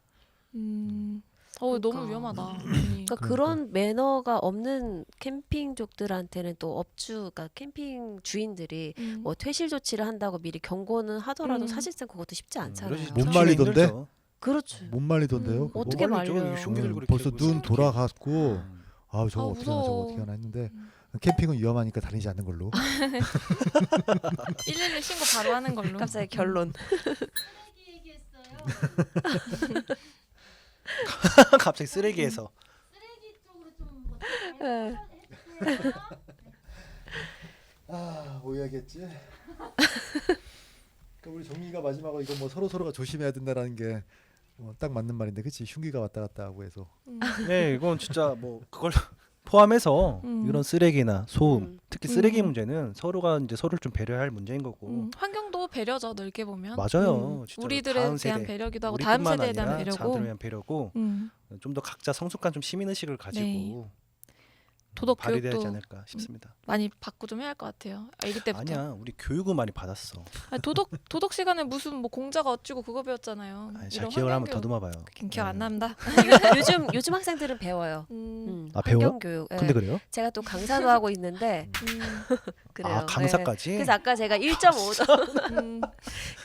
[SPEAKER 2] 너무
[SPEAKER 3] 그러니까.
[SPEAKER 2] 위험하다.
[SPEAKER 3] 그러니까 그런 매너가 없는 캠핑족들한테는 또 업주가 캠핑 주인들이 뭐 퇴실 조치를 한다고 미리 경고는 하더라도 사실상 그것도 쉽지 않잖아요.
[SPEAKER 4] 그러지.
[SPEAKER 1] 못
[SPEAKER 4] 조치가
[SPEAKER 1] 말리던데?
[SPEAKER 4] 힘들죠.
[SPEAKER 3] 그렇죠.
[SPEAKER 1] 못 말리던데요. 그거.
[SPEAKER 3] 어떻게
[SPEAKER 4] 말리죠.
[SPEAKER 3] 말려요?
[SPEAKER 4] 흉기를 그렇게
[SPEAKER 1] 벌써
[SPEAKER 4] 들고
[SPEAKER 1] 눈
[SPEAKER 4] 있으면
[SPEAKER 1] 돌아갔고 아 저거
[SPEAKER 2] 아,
[SPEAKER 1] 어떻게 하나 저거
[SPEAKER 2] 무서워.
[SPEAKER 1] 어떻게 하나 했는데 캠핑은 위험하니까 다니지 않는 걸로.
[SPEAKER 2] 112 신고 바로 하는 걸로.
[SPEAKER 3] 갑자기 결론.
[SPEAKER 4] 갑자기 쓰레기에서
[SPEAKER 1] 뭐 해야겠지? 그러니까 우리 정민이가 마지막으로 이거 뭐 서로가 조심해야 된다라는 게 딱 맞는 말인데 그치? 흉기가 왔다 갔다 하고 해서
[SPEAKER 4] 네, 이건 진짜 뭐 그걸 포함해서 이런 쓰레기나 소음, 특히 쓰레기 문제는 서로가 이제 서로를 좀 배려할 문제인 거고.
[SPEAKER 2] 환경도 배려죠. 넓게 보면.
[SPEAKER 4] 맞아요. 진짜로
[SPEAKER 2] 우리들에
[SPEAKER 4] 다음
[SPEAKER 2] 대한
[SPEAKER 4] 세대,
[SPEAKER 2] 배려기도 하고 다음
[SPEAKER 4] 우리뿐만
[SPEAKER 2] 세대에 대한
[SPEAKER 4] 아니라
[SPEAKER 2] 배려고.
[SPEAKER 4] 자들에 대한 배려고 좀 더 각자 성숙한 좀 시민 의식을 가지고
[SPEAKER 2] 네. 도덕
[SPEAKER 4] 발휘되지
[SPEAKER 2] 교육도
[SPEAKER 4] 않을까 싶습니다.
[SPEAKER 2] 많이 받고 좀 해야 할 것 같아요. 아기 때부터.
[SPEAKER 4] 아니야, 우리 교육은 많이 받았어.
[SPEAKER 2] 아니, 도덕 시간에 무슨 뭐 공자가 어찌고 그거 배웠잖아요.
[SPEAKER 4] 아니, 잘
[SPEAKER 2] 이런
[SPEAKER 4] 기억을 한번
[SPEAKER 2] 환경 교육.
[SPEAKER 4] 더듬어봐요.
[SPEAKER 2] 기억 안 납니다.
[SPEAKER 3] 요즘 학생들은 배워요.
[SPEAKER 4] 아, 배워요?
[SPEAKER 3] 환경교육. 예.
[SPEAKER 4] 근데 그래요?
[SPEAKER 3] 제가 또 강사도 하고 있는데 그래요.
[SPEAKER 4] 아, 강사까지?
[SPEAKER 3] 네. 그래서 아까 제가 1.5도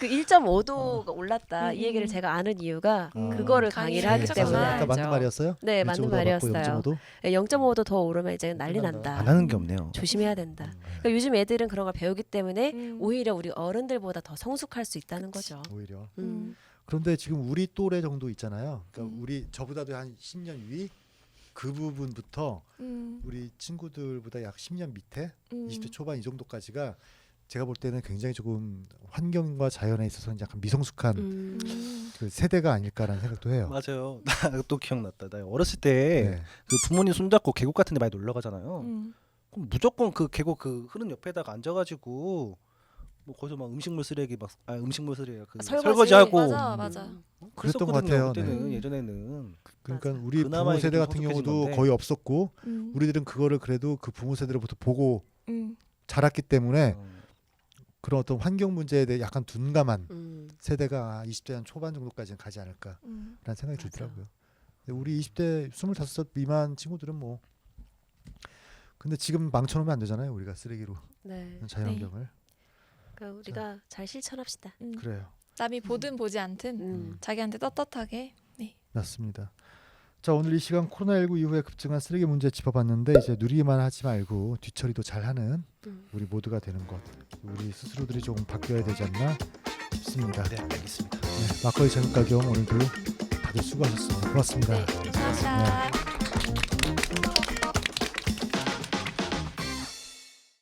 [SPEAKER 3] 그 1.5도가 올랐다 이 얘기를 제가 아는 이유가 그거를 강의를 하기
[SPEAKER 2] 강의를
[SPEAKER 3] 때문에
[SPEAKER 2] 했구나.
[SPEAKER 1] 아까 맞는
[SPEAKER 3] 알죠.
[SPEAKER 1] 말이었어요?
[SPEAKER 3] 네, 맞는 말이었어요.
[SPEAKER 1] 0.5도?
[SPEAKER 3] 0.5도 더 오르면 이제 난리 난다.
[SPEAKER 4] 안 하는 게 없네요.
[SPEAKER 3] 조심해야 된다. 그러니까 요즘 애들은 그런 걸 배우기 때문에
[SPEAKER 2] 음.
[SPEAKER 3] 오히려 우리 어른들보다 더 성숙할 수 있다는 거죠.
[SPEAKER 1] 오히려.
[SPEAKER 3] 음.
[SPEAKER 1] 그런데 지금 우리 또래 정도 있잖아요. 그러니까 우리 저보다도 한 10년 위 그 부분부터 우리 친구들보다 약 10년 밑에 20대 초반 이 정도까지가 제가 볼 때는 굉장히 조금 환경과 자연에 있어서는 약간 미성숙한 그 세대가 아닐까라는 생각도 해요.
[SPEAKER 4] 맞아요. 나 또 기억났다. 나 어렸을 때
[SPEAKER 1] 네.
[SPEAKER 4] 그 부모님 손잡고 계곡 같은 데 많이 놀러 가잖아요. 그럼 무조건 그 계곡 그 흐른 옆에다가 앉아가지고 뭐 거기서 막 음식물 쓰레기 그 설거지하고
[SPEAKER 2] 맞아.
[SPEAKER 1] 그랬던 것
[SPEAKER 4] 그랬었거든요,
[SPEAKER 1] 같아요.
[SPEAKER 4] 그때는
[SPEAKER 1] 네.
[SPEAKER 4] 예전에는.
[SPEAKER 1] 그러니까
[SPEAKER 3] 맞아.
[SPEAKER 1] 우리
[SPEAKER 4] 그나마
[SPEAKER 1] 부모
[SPEAKER 4] 이게
[SPEAKER 1] 세대
[SPEAKER 4] 좀
[SPEAKER 1] 같은
[SPEAKER 4] 성숙해진
[SPEAKER 1] 경우도
[SPEAKER 4] 건데.
[SPEAKER 1] 거의 없었고 우리들은 그거를 그래도 그 부모 세대로부터 보고 자랐기 때문에 그런 어떤 환경 문제에 대해 약간 둔감한 세대가 20대 한 초반 정도까지는 가지 않을까라는 생각이
[SPEAKER 3] 맞아.
[SPEAKER 1] 들더라고요. 근데 우리 20대 25살 미만 친구들은 뭐 근데 지금 망쳐놓으면 안 되잖아요. 우리가 쓰레기로
[SPEAKER 3] 네.
[SPEAKER 1] 자연환경을.
[SPEAKER 3] 그러니까 우리가 잘 실천합시다.
[SPEAKER 1] 그래요.
[SPEAKER 2] 남이 보든 보지 않든 자기한테 떳떳하게. 네.
[SPEAKER 1] 맞습니다. 자, 오늘 이 시간 코로나19 이후에 급증한 쓰레기 문제 짚어봤는데 이제 누리기만 하지 말고 뒤처리도 잘하는 우리 모두가 되는 것, 우리 스스로들이 조금 바뀌어야 되지 않나 싶습니다.
[SPEAKER 4] 네, 알겠습니다.
[SPEAKER 1] 네, 막걸리 저녁가경 오늘도 다들 수고하셨습니다. 고맙습니다.
[SPEAKER 2] 감사합니다.